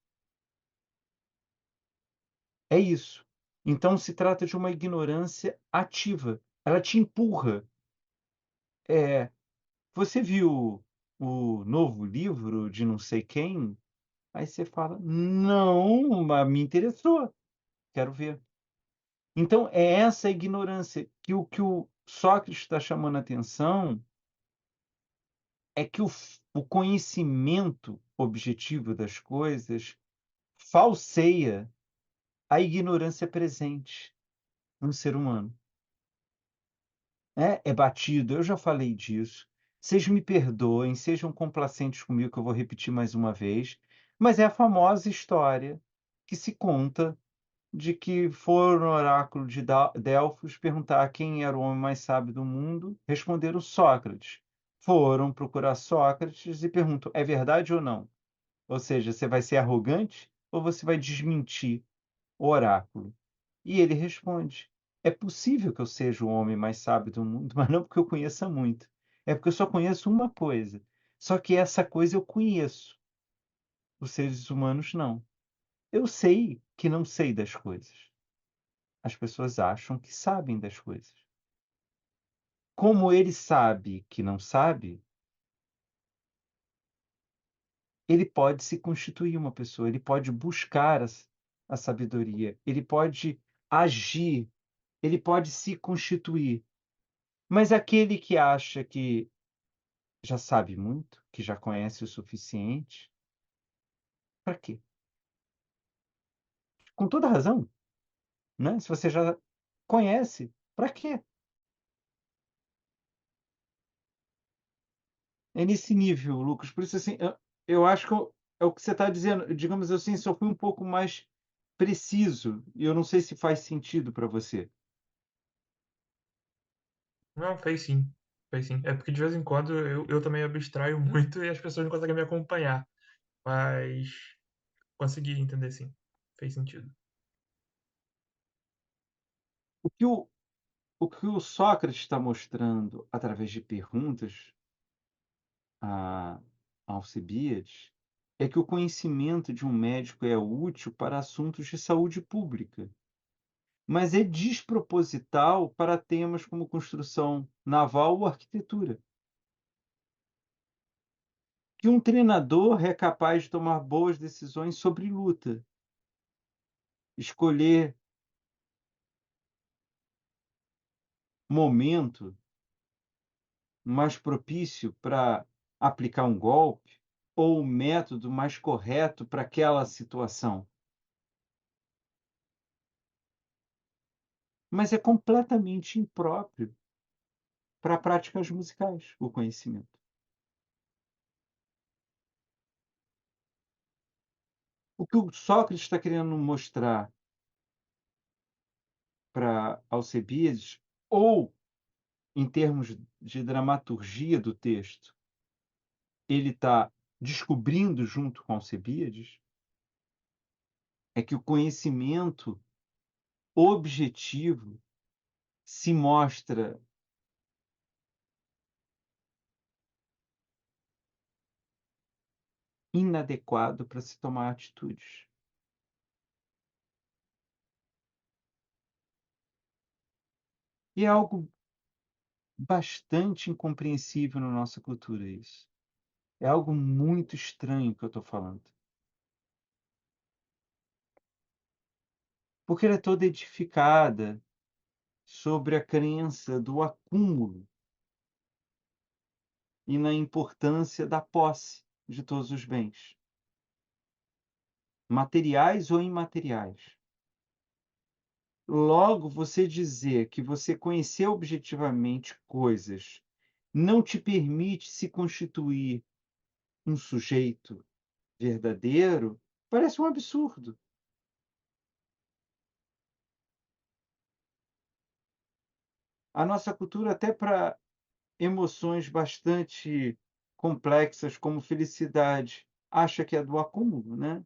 É isso. Então se trata de uma ignorância ativa, ela te empurra. Você viu o novo livro de não sei quem? Aí você fala: "Não, mas me interessou, quero ver". Então é essa ignorância que o Sócrates está chamando a atenção, é que o conhecimento objetivo das coisas falseia a ignorância presente no ser humano. É batido, eu já falei disso. Vocês me perdoem, sejam complacentes comigo que eu vou repetir mais uma vez, mas é a famosa história que se conta de que foram no oráculo de Delfos perguntar quem era o homem mais sábio do mundo, responderam Sócrates. Foram procurar Sócrates e perguntam: "É verdade ou não?". Ou seja, você vai ser arrogante ou você vai desmentir o oráculo? E ele responde: "É possível que eu seja o homem mais sábio do mundo, mas não porque eu conheça muito, é porque eu só conheço uma coisa, só que essa coisa eu conheço, os seres humanos não. Eu sei que não sei das coisas. As pessoas acham que sabem das coisas. Como ele sabe que não sabe, ele pode se constituir uma pessoa, ele pode buscar a sabedoria, ele pode agir, ele pode se constituir. Mas aquele que acha que já sabe muito, que já conhece o suficiente, para quê? Com toda razão, né, se você já conhece, para quê? É nesse nível, Lucas, por isso, assim, eu acho que é o que você está dizendo, digamos assim, só fui um pouco mais preciso, e eu não sei se faz sentido para você. Não, fez sim. Fez sim. É porque de vez em quando eu também abstraio muito e as pessoas não conseguem me acompanhar. Mas consegui entender sim. Fez sentido. O que o Sócrates está mostrando através de perguntas a Alcebiades é que o conhecimento de um médico é útil para assuntos de saúde pública, mas é desproposital para temas como construção naval ou arquitetura. Que um treinador é capaz de tomar boas decisões sobre luta, escolher momento mais propício para aplicar um golpe ou o método mais correto para aquela situação. Mas é completamente impróprio para práticas musicais, o conhecimento. O que o Sócrates está querendo mostrar para Alcebiades, ou em termos de dramaturgia do texto, ele está descobrindo junto com Alcebiades, é que o conhecimento objetivo se mostra inadequado para se tomar atitudes. E é algo bastante incompreensível na nossa cultura isso. É algo muito estranho que eu estou falando. porque ela é toda edificada sobre a crença do acúmulo e na importância da posse de todos os bens, materiais ou imateriais. Logo, você dizer que você conheceu objetivamente coisas não te permite se constituir um sujeito verdadeiro, parece um absurdo. A nossa cultura, até para emoções bastante complexas, como felicidade, acha que é do acúmulo, né?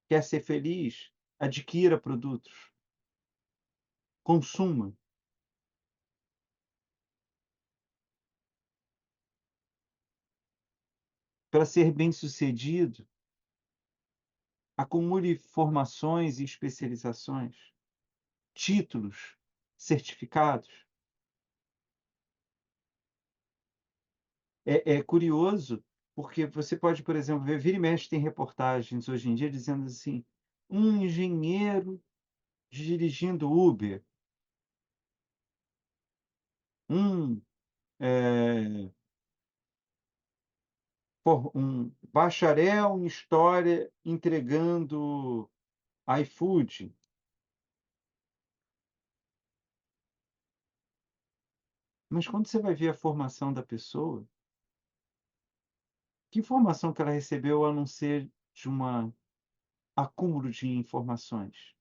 Quer ser feliz, adquira produtos, consuma. Para ser bem-sucedido, acumule formações e especializações, títulos, certificados. É curioso, porque você pode, por exemplo, ver, vira e mexe, tem reportagens hoje em dia dizendo assim: um engenheiro dirigindo Uber, um, um bacharel em história entregando iFood. Mas quando você vai ver a formação da pessoa, que informação que ela recebeu a não ser de um acúmulo de informações,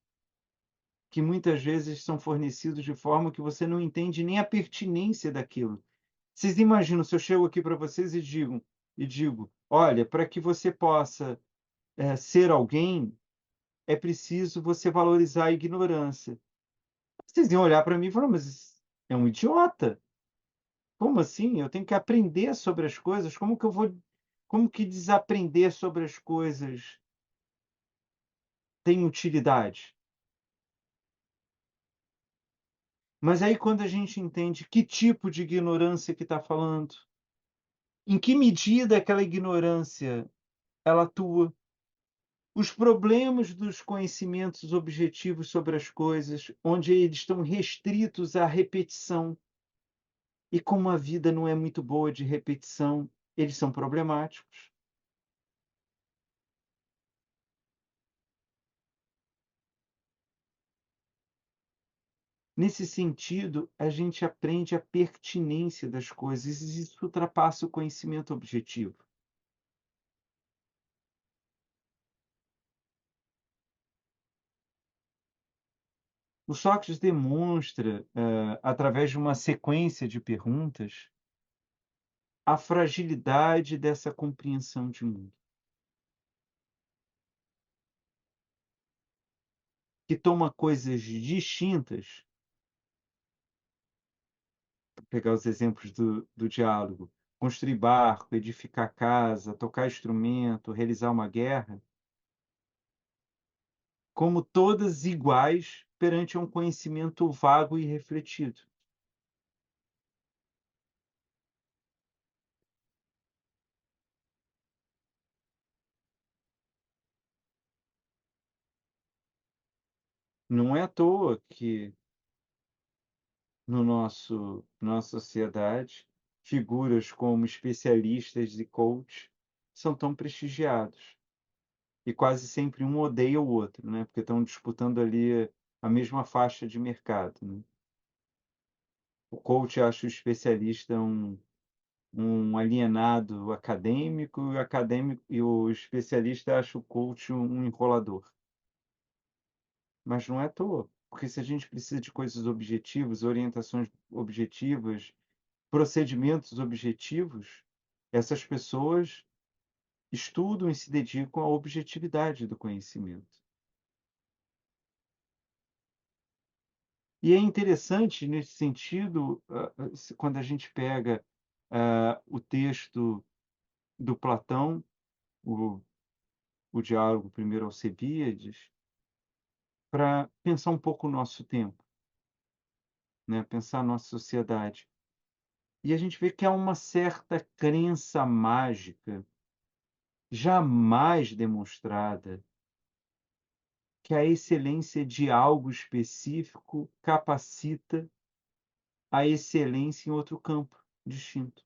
que muitas vezes são fornecidos de forma que você não entende nem a pertinência daquilo. Vocês imaginam se eu chego aqui para vocês e digo: olha, para que você possa ser alguém, é preciso você valorizar a ignorância. Vocês iam olhar para mim e falar: mas é um idiota. Como assim? Eu tenho que aprender sobre as coisas? Como que desaprender sobre as coisas tem utilidade? Mas aí quando a gente entende que tipo de ignorância que está falando, em que medida aquela ignorância ela atua, os problemas dos conhecimentos objetivos sobre as coisas, onde eles estão restritos à repetição, e como a vida não é muito boa de repetição, eles são problemáticos. Nesse sentido, a gente aprende a pertinência das coisas e isso ultrapassa o conhecimento objetivo. O Sócrates demonstra, através de uma sequência de perguntas, a fragilidade dessa compreensão de mundo, que toma coisas distintas, para pegar os exemplos do diálogo, construir barco, edificar casa, tocar instrumento, realizar uma guerra, como todas iguais perante um conhecimento vago e refletido. Não é à toa que no nossa sociedade, figuras como especialistas e coach são tão prestigiados. E quase sempre um odeia o outro, né? Porque estão disputando ali a mesma faixa de mercado, né? O coach acha o especialista um alienado acadêmico, e o acadêmico e o especialista acha o coach um enrolador. Mas não é à toa, porque se a gente precisa de coisas objetivas, orientações objetivas, procedimentos objetivos, essas pessoas estudam e se dedicam à objetividade do conhecimento. E é interessante nesse sentido, quando a gente pega o texto do Platão, o, o diálogo primeiro Alcebíades, para pensar um pouco o nosso tempo, né? Pensar a nossa sociedade. E a gente vê que há uma certa crença mágica, jamais demonstrada, que a excelência de algo específico capacita a excelência em outro campo distinto.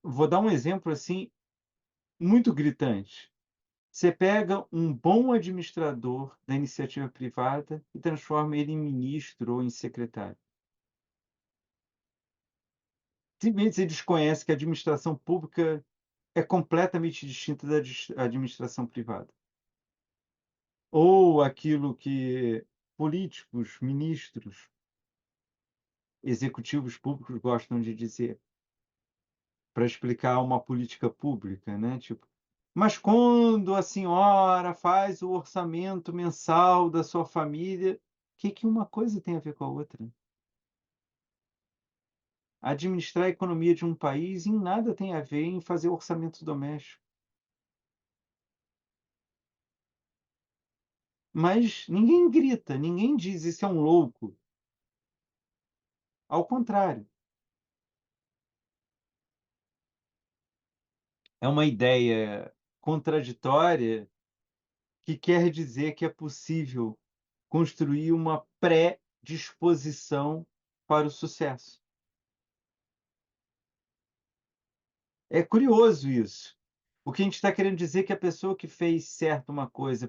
Vou dar um exemplo assim muito gritante. Você pega um bom administrador da iniciativa privada e transforma ele em ministro ou em secretário. Simplesmente você desconhece que a administração pública é completamente distinta da administração privada. Ou aquilo que políticos, ministros, executivos públicos gostam de dizer para explicar uma política pública, né? Tipo, mas quando a senhora faz o orçamento mensal da sua família, o que que uma coisa tem a ver com a outra? Administrar a economia de um país em nada tem a ver em fazer orçamento doméstico. Mas ninguém grita, ninguém diz: "Isso é um louco". Ao contrário, é uma ideia contraditória que quer dizer que é possível construir uma predisposição para o sucesso. É curioso isso. O que a gente está querendo dizer é que a pessoa que fez certo uma coisa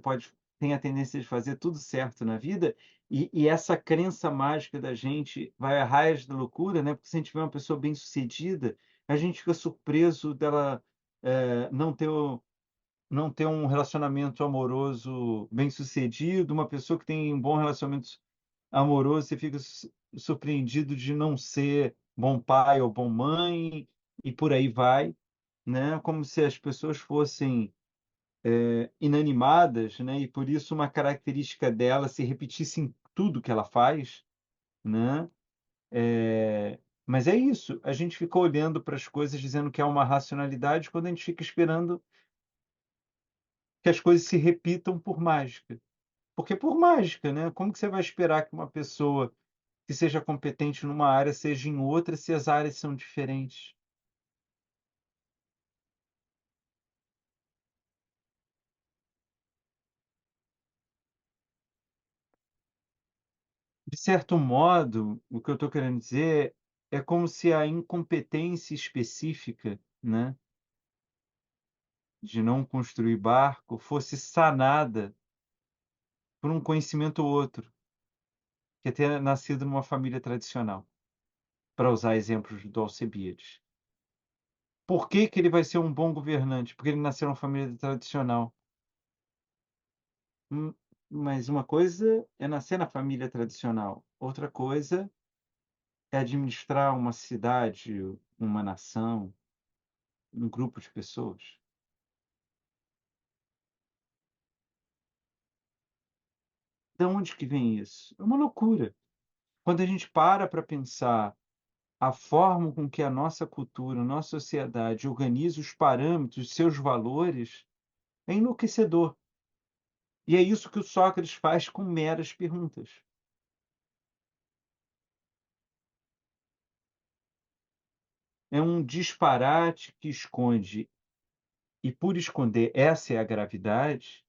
tem a tendência de fazer tudo certo na vida, e essa crença mágica da gente vai a raias da loucura, né, porque se a gente vê uma pessoa bem-sucedida, a gente fica surpreso dela, não ter um relacionamento amoroso bem-sucedido, uma pessoa que tem um bom relacionamento amoroso, você fica surpreendido de não ser bom pai ou bom mãe, e por aí vai, né? Como se as pessoas fossem inanimadas, né? E por isso uma característica dela se repetisse em tudo que ela faz, né? Mas é isso, a gente fica olhando para as coisas dizendo que é uma racionalidade, quando a gente fica esperando que as coisas se repitam por mágica. Porque por mágica, né? Como que você vai esperar que uma pessoa que seja competente numa área seja em outra se as áreas são diferentes? De certo modo, o que eu estou querendo dizer é como se a incompetência específica, né, de não construir barco fosse sanada por um conhecimento ou outro, que é ter nascido numa família tradicional, para usar exemplos do Alcebiades. Por que que ele vai ser um bom governante? Porque ele nasceu numa família tradicional. Hum, mas uma coisa é nascer na família tradicional, outra coisa é administrar uma cidade, uma nação, um grupo de pessoas. Da onde que vem isso? É uma loucura. Quando a gente para pensar a forma com que a nossa cultura, a nossa sociedade organiza os parâmetros, seus valores, é enlouquecedor. E é isso que o Sócrates faz com meras perguntas. É um disparate que esconde, e por esconder essa é a gravidade,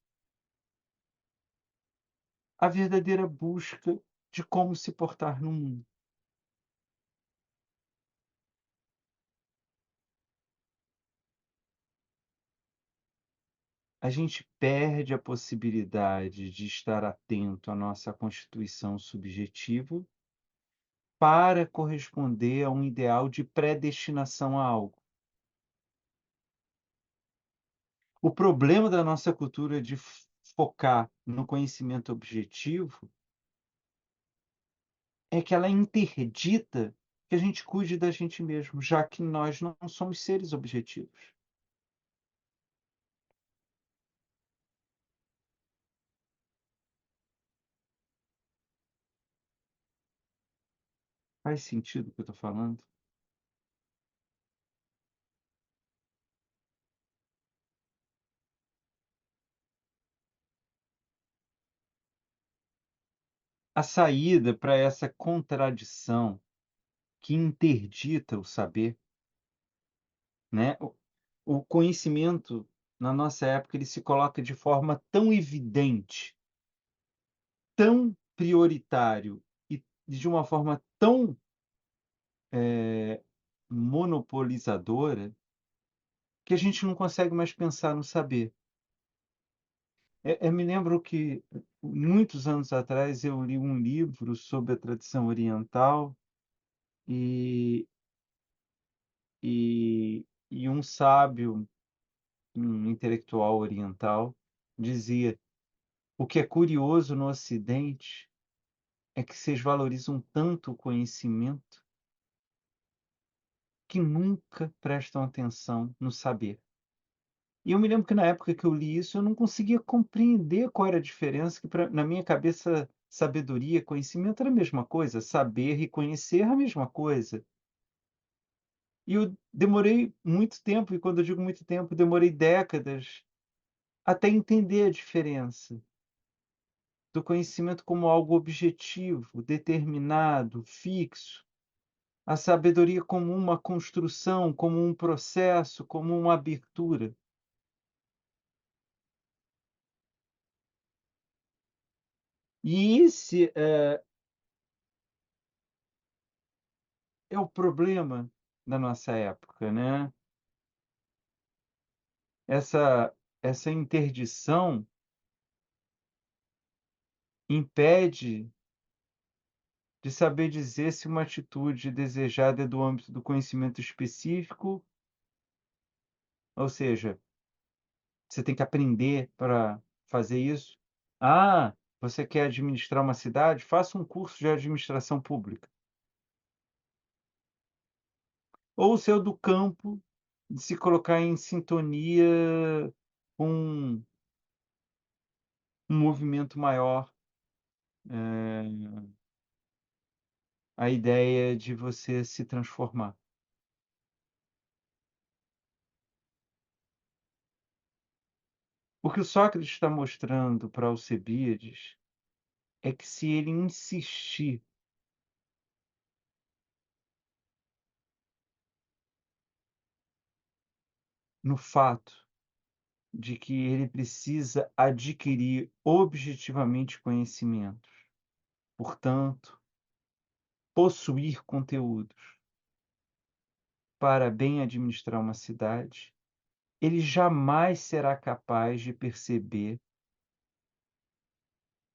a verdadeira busca de como se portar no mundo. A gente perde a possibilidade de estar atento à nossa constituição subjetiva para corresponder a um ideal de predestinação a algo. O problema da nossa cultura de focar no conhecimento objetivo é que ela interdita que a gente cuide da gente mesmo, já que nós não somos seres objetivos. Faz sentido o que eu estou falando? A saída para essa contradição que interdita o saber, né? O conhecimento, na nossa época, ele se coloca de forma tão evidente, tão prioritário e de uma forma tão, monopolizadora, que a gente não consegue mais pensar no saber. Eu me lembro que, muitos anos atrás, eu li um livro sobre a tradição oriental e e um sábio, um intelectual oriental, dizia: "O que é curioso no Ocidente é que vocês valorizam tanto o conhecimento que nunca prestam atenção no saber". E eu me lembro que na época que eu li isso, eu não conseguia compreender qual era a diferença, que na minha cabeça sabedoria, conhecimento era a mesma coisa, saber e conhecer é a mesma coisa. E eu demorei muito tempo, e quando eu digo muito tempo, demorei décadas até entender a diferença do conhecimento como algo objetivo, determinado, fixo, a sabedoria como uma construção, como um processo, como uma abertura. E esse é o problema da nossa época, né? Essa interdição impede de saber dizer se uma atitude desejada é do âmbito do conhecimento específico, ou seja, você tem que aprender para fazer isso. Ah, você quer administrar uma cidade? Faça um curso de administração pública. Ou se é do campo, de se colocar em sintonia com um movimento maior, a ideia de você se transformar. O que o Sócrates está mostrando para Alcebiades é que se ele insistir no fato de que ele precisa adquirir objetivamente conhecimentos, portanto, possuir conteúdos para bem administrar uma cidade, ele jamais será capaz de perceber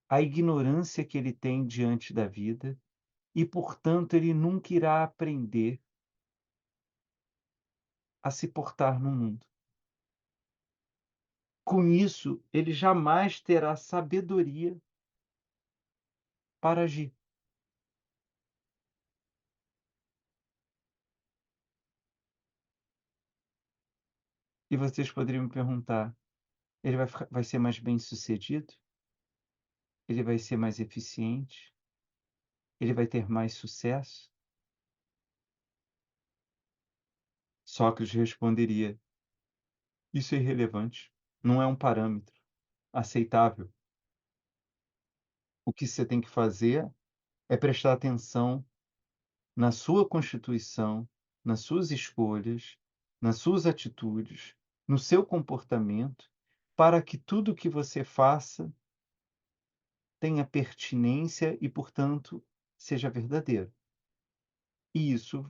a ignorância que ele tem diante da vida e, portanto, ele nunca irá aprender a se portar no mundo. Com isso, ele jamais terá sabedoria para agir. E vocês poderiam me perguntar: ele vai ser mais bem-sucedido? Ele vai ser mais eficiente? Ele vai ter mais sucesso? Sócrates responderia: isso é irrelevante, não é um parâmetro aceitável. O que você tem que fazer é prestar atenção na sua constituição, nas suas escolhas, nas suas atitudes, no seu comportamento, para que tudo o que você faça tenha pertinência e, portanto, seja verdadeiro. E isso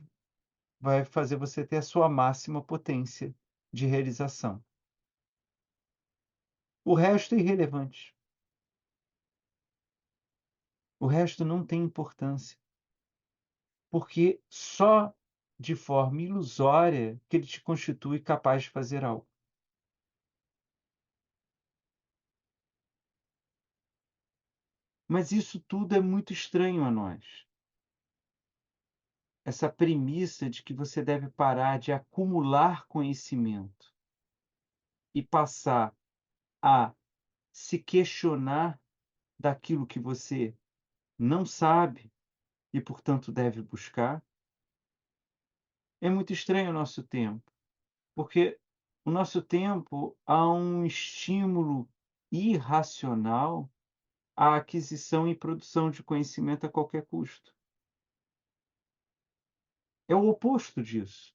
vai fazer você ter a sua máxima potência de realização. O resto é irrelevante. O resto não tem importância, porque só de forma ilusória que ele te constitui capaz de fazer algo. Mas isso tudo é muito estranho a nós. Essa premissa de que você deve parar de acumular conhecimento e passar a se questionar daquilo que você não sabe e, portanto, deve buscar, é muito estranho ao nosso tempo, porque no nosso tempo há um estímulo irracional à aquisição e produção de conhecimento a qualquer custo. é o oposto disso.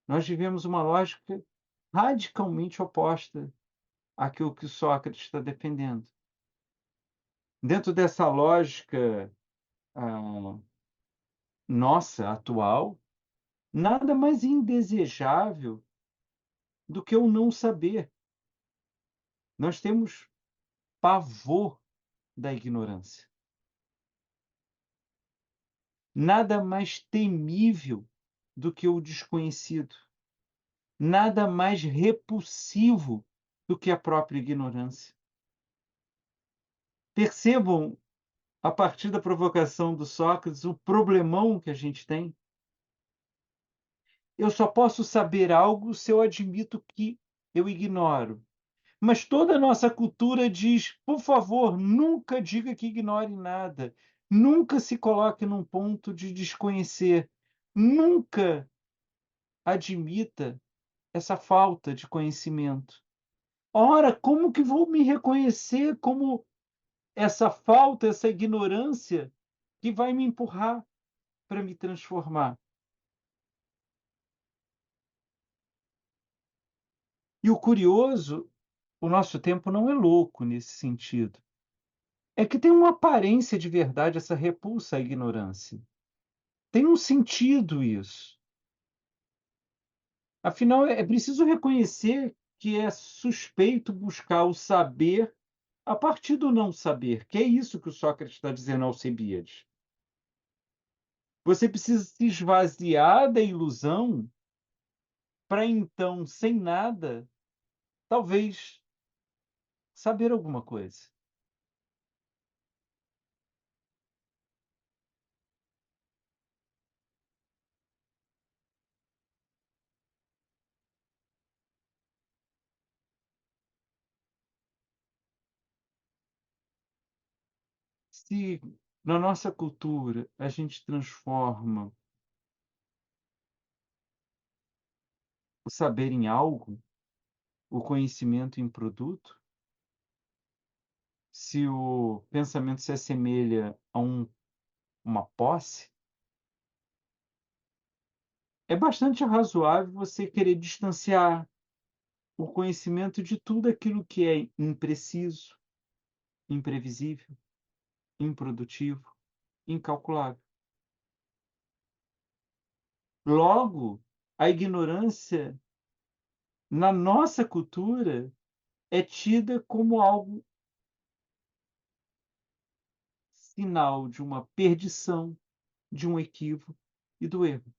Nós vivemos uma lógica radicalmente oposta àquilo que Sócrates está defendendo. Dentro dessa lógica, ah, nossa, atual, nada mais indesejável do que o não saber. Nós temos pavor da ignorância. Nada mais temível do que o desconhecido. Nada mais repulsivo do que a própria ignorância. Percebam, a partir da provocação do Sócrates, o problemão que a gente tem. Eu só posso saber algo se eu admito que eu ignoro. Mas toda a nossa cultura diz, por favor, nunca diga que ignore nada. Nunca se coloque num ponto de desconhecer. Nunca admita essa falta de conhecimento. Ora, como que vou me reconhecer como essa falta, essa ignorância que vai me empurrar para me transformar? E o curioso, o nosso tempo não é louco nesse sentido. É que tem uma aparência de verdade essa repulsa à ignorância. Tem um sentido isso. Afinal, é preciso reconhecer que é suspeito buscar o saber a partir do não saber, que é isso que o Sócrates está dizendo ao Alcibíades. Você precisa se esvaziar da ilusão para então, sem nada, talvez saber alguma coisa. Se na nossa cultura a gente transforma o saber em algo, o conhecimento em produto, se o pensamento se assemelha a uma posse, é bastante razoável você querer distanciar o conhecimento de tudo aquilo que é impreciso, imprevisível, improdutivo, incalculável. Logo, a ignorância, na nossa cultura, é tida como algo sinal de uma perdição, de um equívoco e do erro.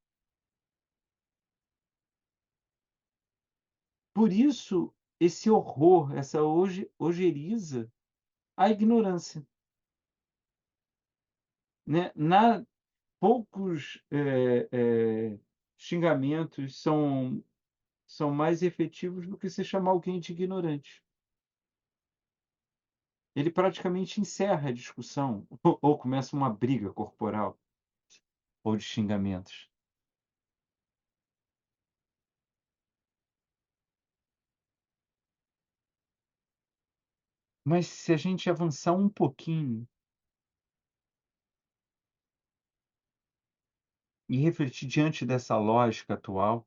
Por isso, esse horror, essa ojeriza à ignorância. Né? Poucos xingamentos são mais efetivos do que você chamar alguém de ignorante. Ele praticamente encerra a discussão ou começa uma briga corporal ou de xingamentos. Mas se a gente avançar um pouquinho e refletir diante dessa lógica atual,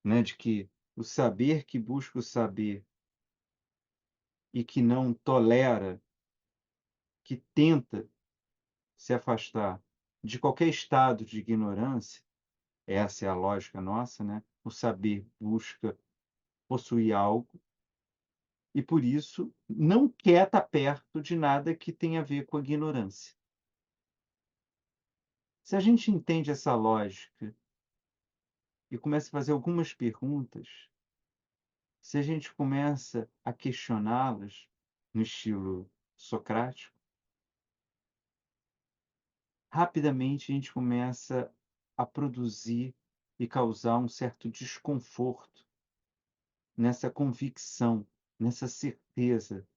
né, de que o saber que busca o saber e que não tolera, que tenta se afastar de qualquer estado de ignorância, essa é a lógica nossa, né? O saber busca possuir algo e, por isso, não quer estar perto de nada que tenha a ver com a ignorância. Se a gente entende essa lógica e começa a fazer algumas perguntas, se a gente começa a questioná-las no estilo socrático, rapidamente a gente começa a produzir e causar um certo desconforto nessa convicção, nessa certeza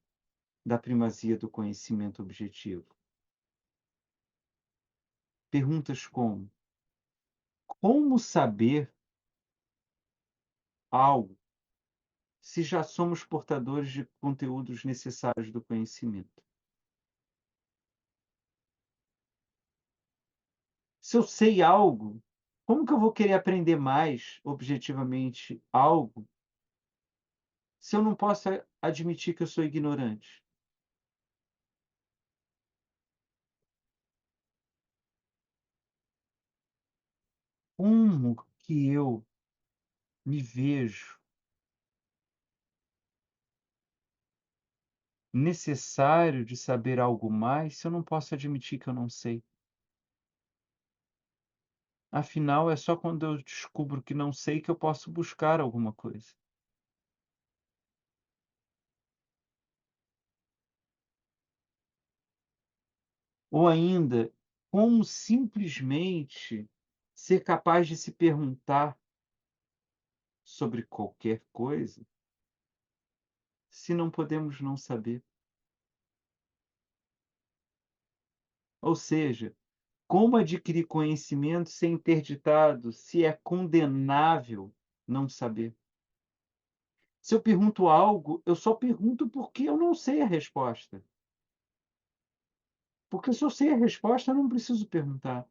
da primazia do conhecimento objetivo. Perguntas como saber algo se já somos portadores de conteúdos necessários do conhecimento? Se eu sei algo, Como que eu vou querer aprender mais objetivamente algo se eu não posso admitir que eu sou ignorante? Como que eu me vejo necessário de saber algo mais se eu não posso admitir que eu não sei? Afinal, é só quando eu descubro que não sei que eu posso buscar alguma coisa. Ou ainda, como simplesmente ser capaz de se perguntar sobre qualquer coisa, se não podemos não saber? Ou seja, como adquirir conhecimento sem ter ditado se é condenável não saber? Se eu pergunto algo, eu só pergunto porque eu não sei a resposta. Porque se eu sei a resposta, eu não preciso perguntar.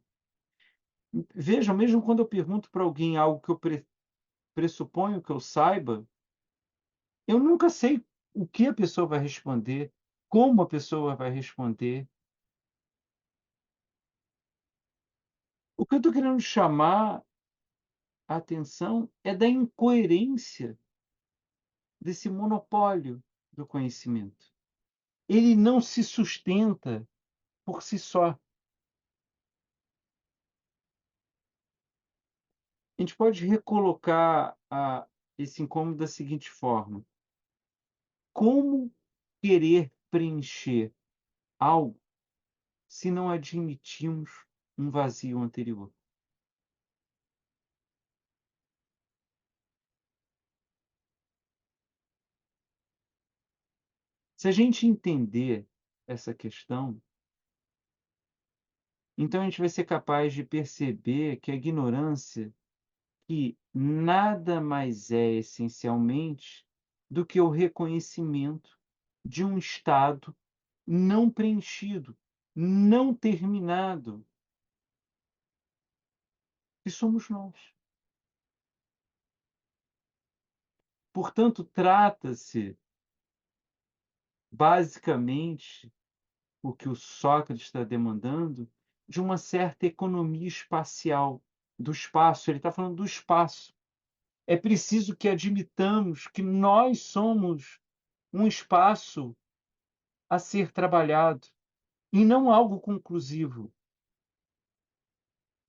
Vejam, mesmo quando eu pergunto para alguém algo que eu pressuponho que eu saiba, eu nunca sei o que a pessoa vai responder, como a pessoa vai responder. O que eu estou querendo chamar a atenção é da incoerência desse monopólio do conhecimento. Ele não se sustenta por si só. A gente pode recolocar esse incômodo da seguinte forma: como querer preencher algo se não admitimos um vazio anterior? Se a gente entender essa questão, então a gente vai ser capaz de perceber que a ignorância, que nada mais é essencialmente do que o reconhecimento de um estado não preenchido, não terminado, que somos nós. Portanto, trata-se, basicamente, o que o Sócrates está demandando, de uma certa economia espacial, do espaço. Ele está falando do espaço. É preciso que admitamos que nós somos um espaço a ser trabalhado, e não algo conclusivo,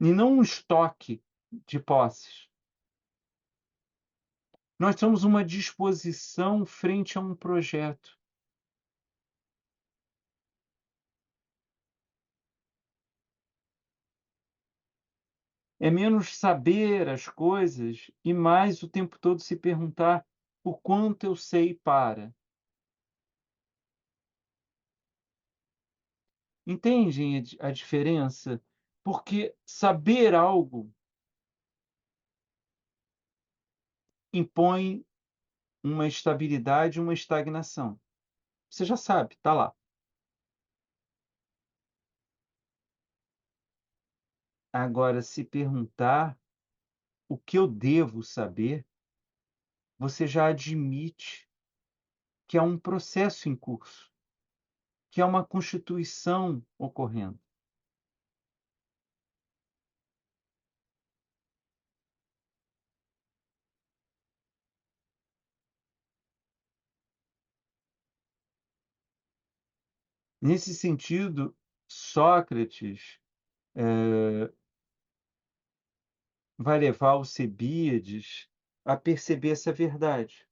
e não um estoque de posses. Nós somos uma disposição frente a um projeto. É menos saber as coisas e mais o tempo todo se perguntar o quanto eu sei para. Entendem a diferença? Porque saber algo impõe uma estabilidade e uma estagnação. Você já sabe, está lá. Agora, se perguntar o que eu devo saber, você já admite que há um processo em curso, que há uma constituição ocorrendo. Nesse sentido, Sócrates vai levar Alcebíades a perceber essa verdade,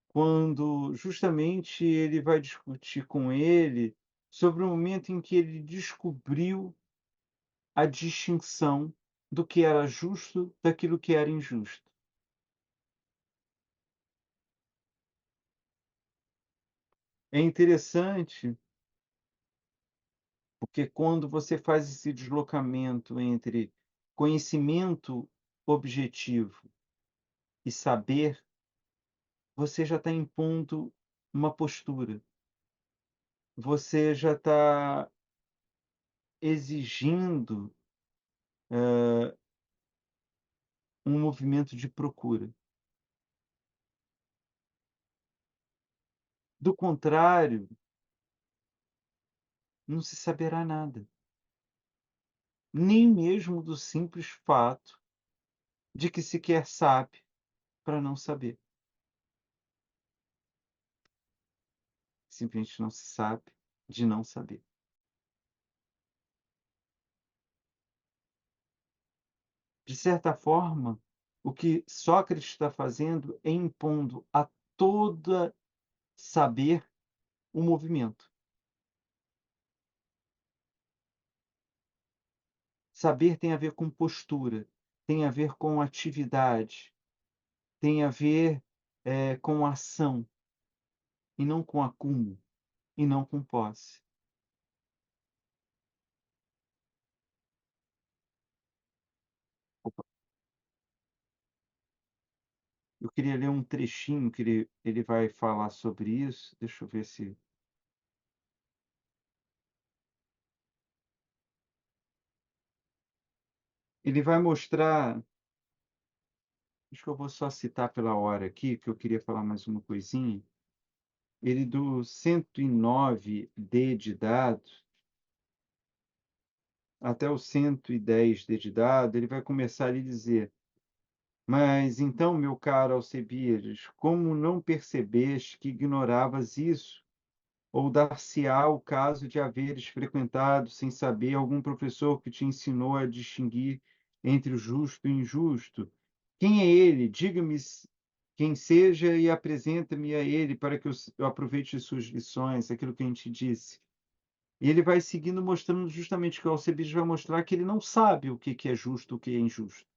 quando justamente ele vai discutir com ele sobre o momento em que ele descobriu a distinção do que era justo daquilo que era injusto. É interessante, porque quando você faz esse deslocamento entre conhecimento objetivo e saber, você já está impondo uma postura, você já está exigindo um movimento de procura. Do contrário, não se saberá nada, nem mesmo do simples fato de que se quer sabe para não saber. Simplesmente não se sabe de não saber. De certa forma, o que Sócrates está fazendo é impondo a toda saber o movimento. Saber tem a ver com postura, tem a ver com atividade, tem a ver, com ação, e não com acúmulo, e não com posse. Opa, eu queria ler um trechinho que ele vai falar sobre isso, deixa eu ver se ele vai mostrar. Acho que eu vou só citar pela hora aqui, que eu queria falar mais uma coisinha. Ele do 109D de dado até o 110D de dado, ele vai começar ali dizer: "Mas então, meu caro Alcebiades, como não percebeste que ignoravas isso? Ou dar-se-á o caso de haveres frequentado, sem saber, algum professor que te ensinou a distinguir entre o justo e o injusto? Quem é ele? Diga-me quem seja e apresenta-me a ele para que eu aproveite as suas lições", aquilo que a gente disse. E ele vai seguindo mostrando justamente que o Alcebiades vai mostrar que ele não sabe o que é justo, o que é injusto.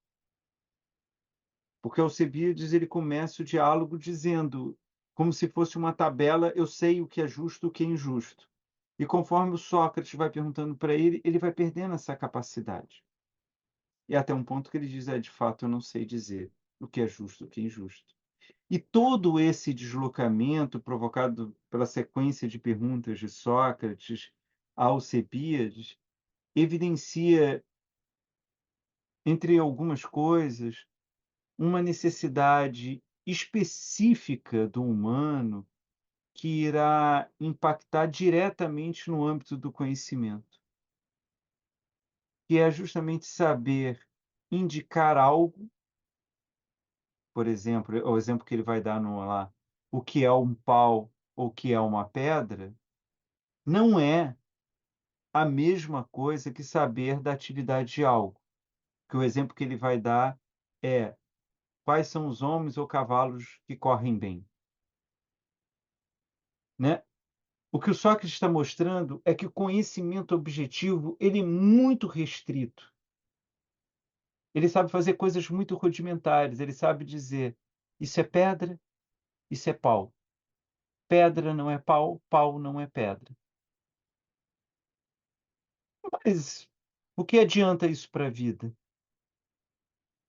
Porque Alcebiades ele começa o diálogo dizendo, como se fosse uma tabela: eu sei o que é justo, o que é injusto. E conforme o Sócrates vai perguntando para ele, ele vai perdendo essa capacidade. E até um ponto que ele diz: de fato, eu não sei dizer o que é justo, o que é injusto. E todo esse deslocamento provocado pela sequência de perguntas de Sócrates a Alcebiades evidencia, entre algumas coisas, uma necessidade específica do humano que irá impactar diretamente no âmbito do conhecimento, que é justamente saber indicar algo, por exemplo, o exemplo que ele vai dar no lá, o que é um pau ou o que é uma pedra, não é a mesma coisa que saber da atividade de algo. Que o exemplo que ele vai dar é: quais são os homens ou cavalos que correm bem, né? O que o Sócrates está mostrando é que o conhecimento objetivo ele é muito restrito. Ele sabe fazer coisas muito rudimentares. Ele sabe dizer: isso é pedra, isso é pau. Pedra não é pau, pau não é pedra. Mas o que adianta isso para a vida?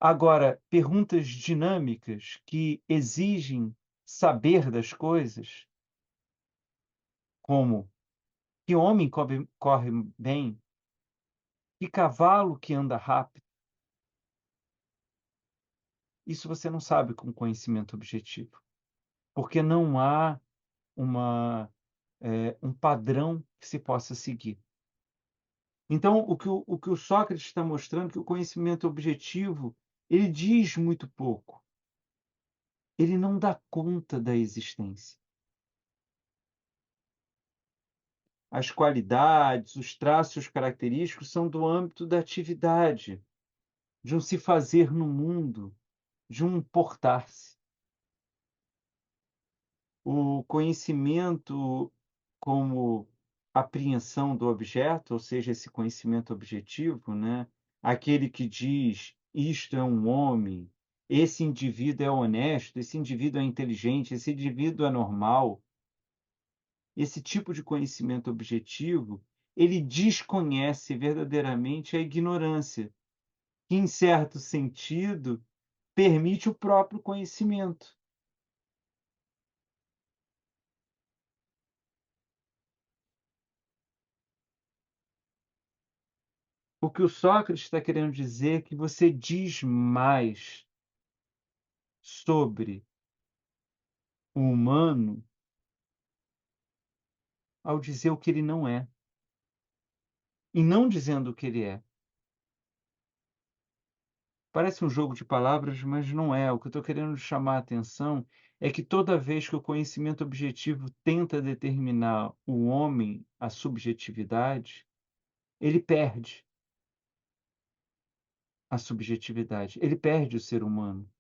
Agora, perguntas dinâmicas que exigem saber das coisas, como: que homem corre bem? Que cavalo que anda rápido? Isso você não sabe com conhecimento objetivo, porque não há uma, um padrão que se possa seguir. Então, o que o Sócrates está mostrando é que o conhecimento objetivo, ele diz muito pouco, ele não dá conta da existência. As qualidades, os traços característicos são do âmbito da atividade, de um se fazer no mundo, de um portar-se. O conhecimento como apreensão do objeto, ou seja, esse conhecimento objetivo, né? Aquele que diz: isto é um homem, esse indivíduo é honesto, esse indivíduo é inteligente, esse indivíduo é normal. Esse tipo de conhecimento objetivo, ele desconhece verdadeiramente a ignorância, que, em certo sentido, permite o próprio conhecimento. O que o Sócrates está querendo dizer é que você diz mais sobre o humano ao dizer o que ele não é, e não dizendo o que ele é. Parece um jogo de palavras, mas não é. O que eu estou querendo chamar a atenção é que toda vez que o conhecimento objetivo tenta determinar o homem, a subjetividade, ele perde a subjetividade, ele perde o ser humano.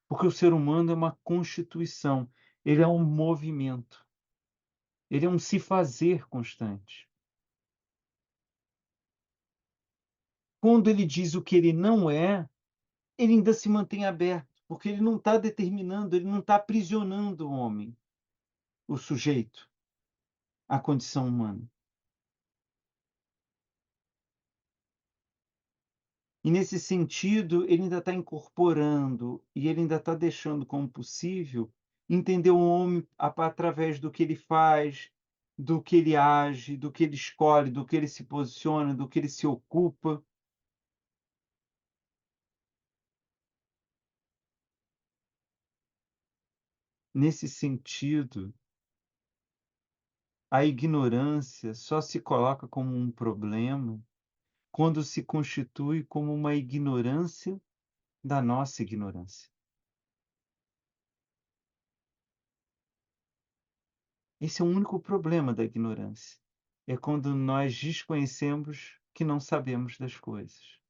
Porque o ser humano é uma constituição, ele é um movimento, ele é um se fazer constante. Quando ele diz o que ele não é, ele ainda se mantém aberto, porque ele não está determinando, ele não está aprisionando o homem, o sujeito, a condição humana. E nesse sentido, ele ainda está incorporando e ele ainda está deixando como possível entender o homem através do que ele faz, do que ele age, do que ele escolhe, do que ele se posiciona, do que ele se ocupa. Nesse sentido, a ignorância só se coloca como um problema quando se constitui como uma ignorância da nossa ignorância. Esse é o único problema da ignorância. É quando nós desconhecemos que não sabemos das coisas.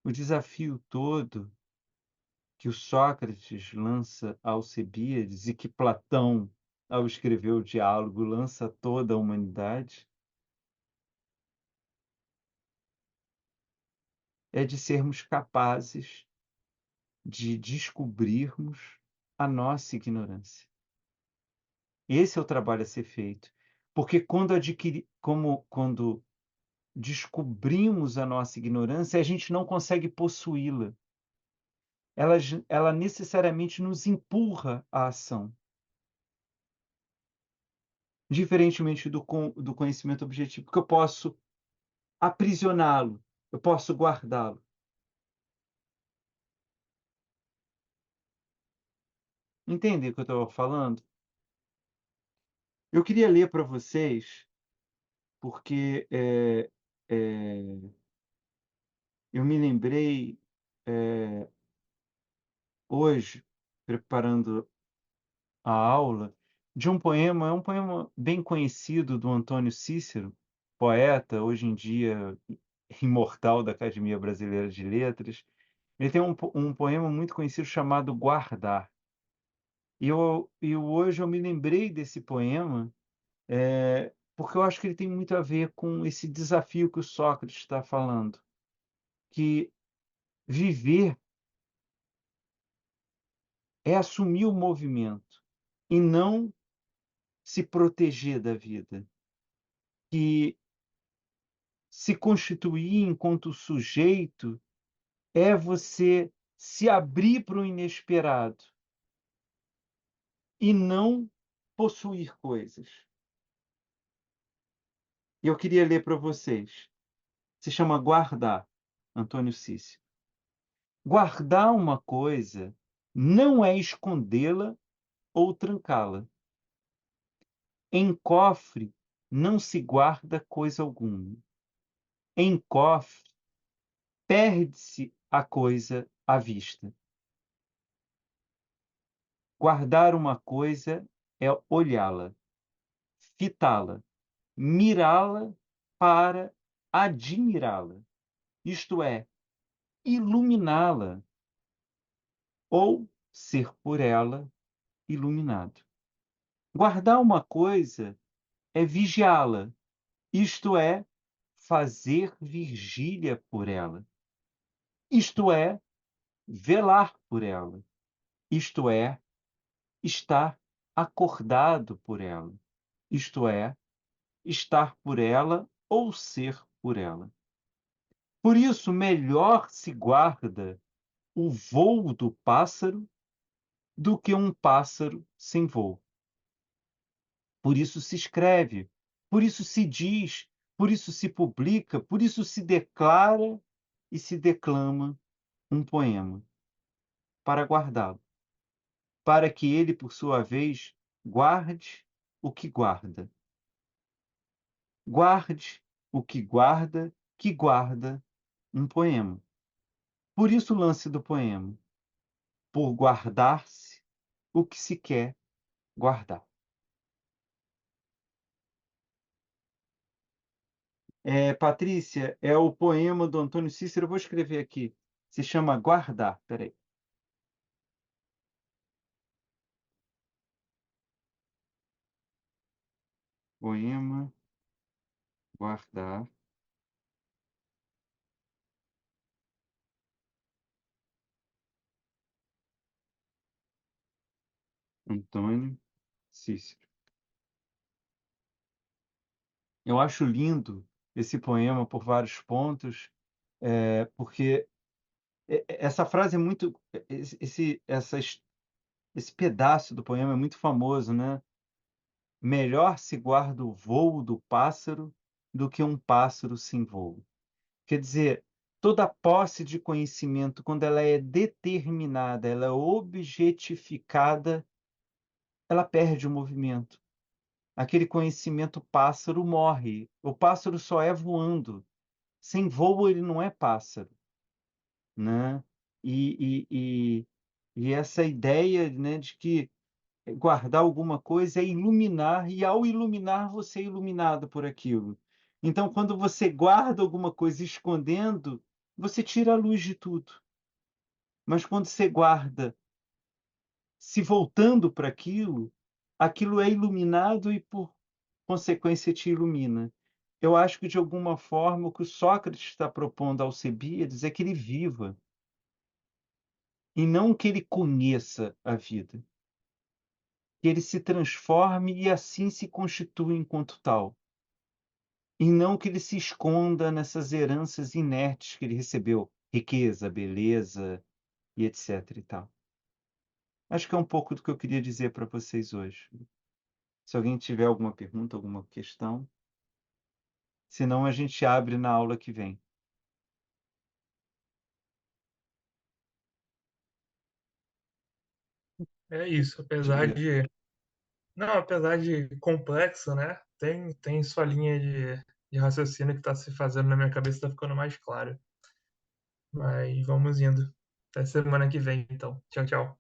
O desafio todo que o Sócrates lança a Alcebiades e que Platão, ao escrever o diálogo, lança a toda a humanidade, é de sermos capazes de descobrirmos a nossa ignorância. Esse é o trabalho a ser feito. Porque quando descobrimos a nossa ignorância, a gente não consegue possuí-la. Ela necessariamente nos empurra à ação. Diferentemente do conhecimento objetivo, porque eu posso aprisioná-lo, eu posso guardá-lo. Entende o que eu estou falando? Eu queria ler para vocês, porque eu me lembrei hoje, preparando a aula, de um poema, é um poema bem conhecido do Antônio Cícero, poeta, hoje em dia imortal da Academia Brasileira de Letras. Ele tem um poema muito conhecido chamado Guardar. Hoje eu me lembrei desse poema, porque eu acho que ele tem muito a ver com esse desafio que o Sócrates está falando, que viver é assumir o movimento e não se proteger da vida, que se constituir enquanto sujeito é você se abrir para o inesperado e não possuir coisas. E eu queria ler para vocês. Se chama Guardar, Antônio Cícero. Guardar uma coisa não é escondê-la ou trancá-la. Em cofre não se guarda coisa alguma. Em cofre perde-se a coisa à vista. Guardar uma coisa é olhá-la, fitá-la, mirá-la para admirá-la, isto é, iluminá-la ou ser por ela iluminado. Guardar uma coisa é vigiá-la, isto é, fazer vigília por ela, isto é, velar por ela, isto é, estar acordado por ela, isto é, estar por ela ou ser por ela. Por isso, melhor se guarda o voo do pássaro do que um pássaro sem voo. Por isso se escreve, por isso se diz, por isso se publica, por isso se declara e se declama um poema, para guardá-lo, para que ele, por sua vez, guarde o que guarda. Guarde o que guarda um poema. Por isso o lance do poema, por guardar-se o que se quer guardar. Patrícia, é o poema do Antônio Cícero, eu vou escrever aqui. Se chama Guardar. Espera aí. Poema Guardar. Antônio Cícero. Eu acho lindo esse poema por vários pontos, porque essa frase é muito. Esse pedaço do poema é muito famoso, né? Melhor se guarda o voo do pássaro do que um pássaro sem voo. Quer dizer, toda posse de conhecimento, quando ela é determinada, ela é objetificada, ela perde o movimento. Aquele conhecimento pássaro morre. O pássaro só é voando. Sem voo ele não é pássaro, né? E, e, e essa ideia, né, de que guardar alguma coisa é iluminar, e ao iluminar você é iluminado por aquilo. Então, quando você guarda alguma coisa escondendo, você tira a luz de tudo. Mas quando você guarda se voltando para aquilo, aquilo é iluminado e, por consequência, te ilumina. Eu acho que, de alguma forma, o que o Sócrates está propondo ao Alcibíades é que ele viva, e não que ele conheça a vida, que ele se transforme e assim se constitua enquanto tal, e não que ele se esconda nessas heranças inertes que ele recebeu, riqueza, beleza e etc e tal. Acho que é um pouco do que eu queria dizer para vocês hoje. Se alguém tiver alguma pergunta, alguma questão, senão a gente abre na aula que vem. É isso, Diga. apesar de complexo, né? Tem sua linha de raciocínio que está se fazendo na minha cabeça, está ficando mais claro. Mas vamos indo. Até semana que vem, então. Tchau, tchau.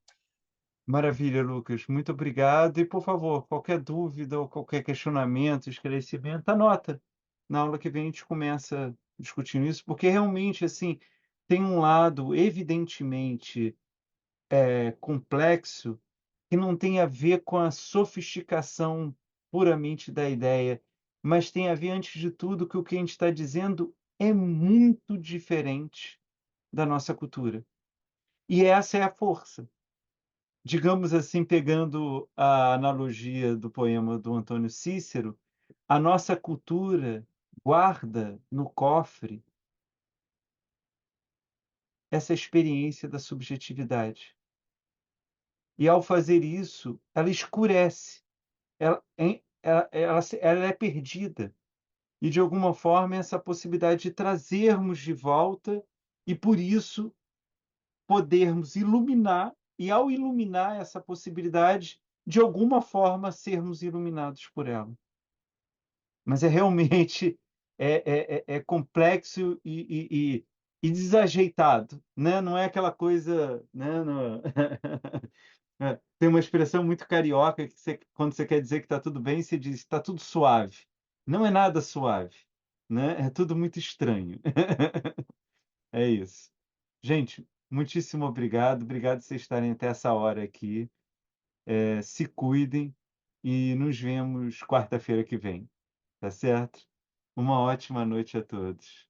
Maravilha, Lucas. Muito obrigado. E, por favor, qualquer dúvida ou qualquer questionamento, esclarecimento, anota. Na aula que vem a gente começa discutindo isso, porque realmente, assim, tem um lado evidentemente complexo que não tem a ver com a sofisticação puramente da ideia, mas tem a ver, antes de tudo, que o que a gente está dizendo é muito diferente da nossa cultura. E essa é a força. Digamos assim, pegando a analogia do poema do Antônio Cícero, a nossa cultura guarda no cofre essa experiência da subjetividade. E, ao fazer isso, ela escurece, ela é perdida. E, de alguma forma, essa possibilidade de trazermos de volta e, por isso, podermos iluminar, e, ao iluminar essa possibilidade, de alguma forma sermos iluminados por ela. Mas é realmente complexo e desajeitado, né? Não é aquela coisa, né? Tem uma expressão muito carioca que quando você quer dizer que está tudo bem, você diz está tudo suave. Não é nada suave, né? É tudo muito estranho. É isso. Gente, muitíssimo obrigado. Obrigado por vocês estarem até essa hora aqui. Se cuidem e nos vemos quarta-feira que vem. Tá certo? Uma ótima noite a todos.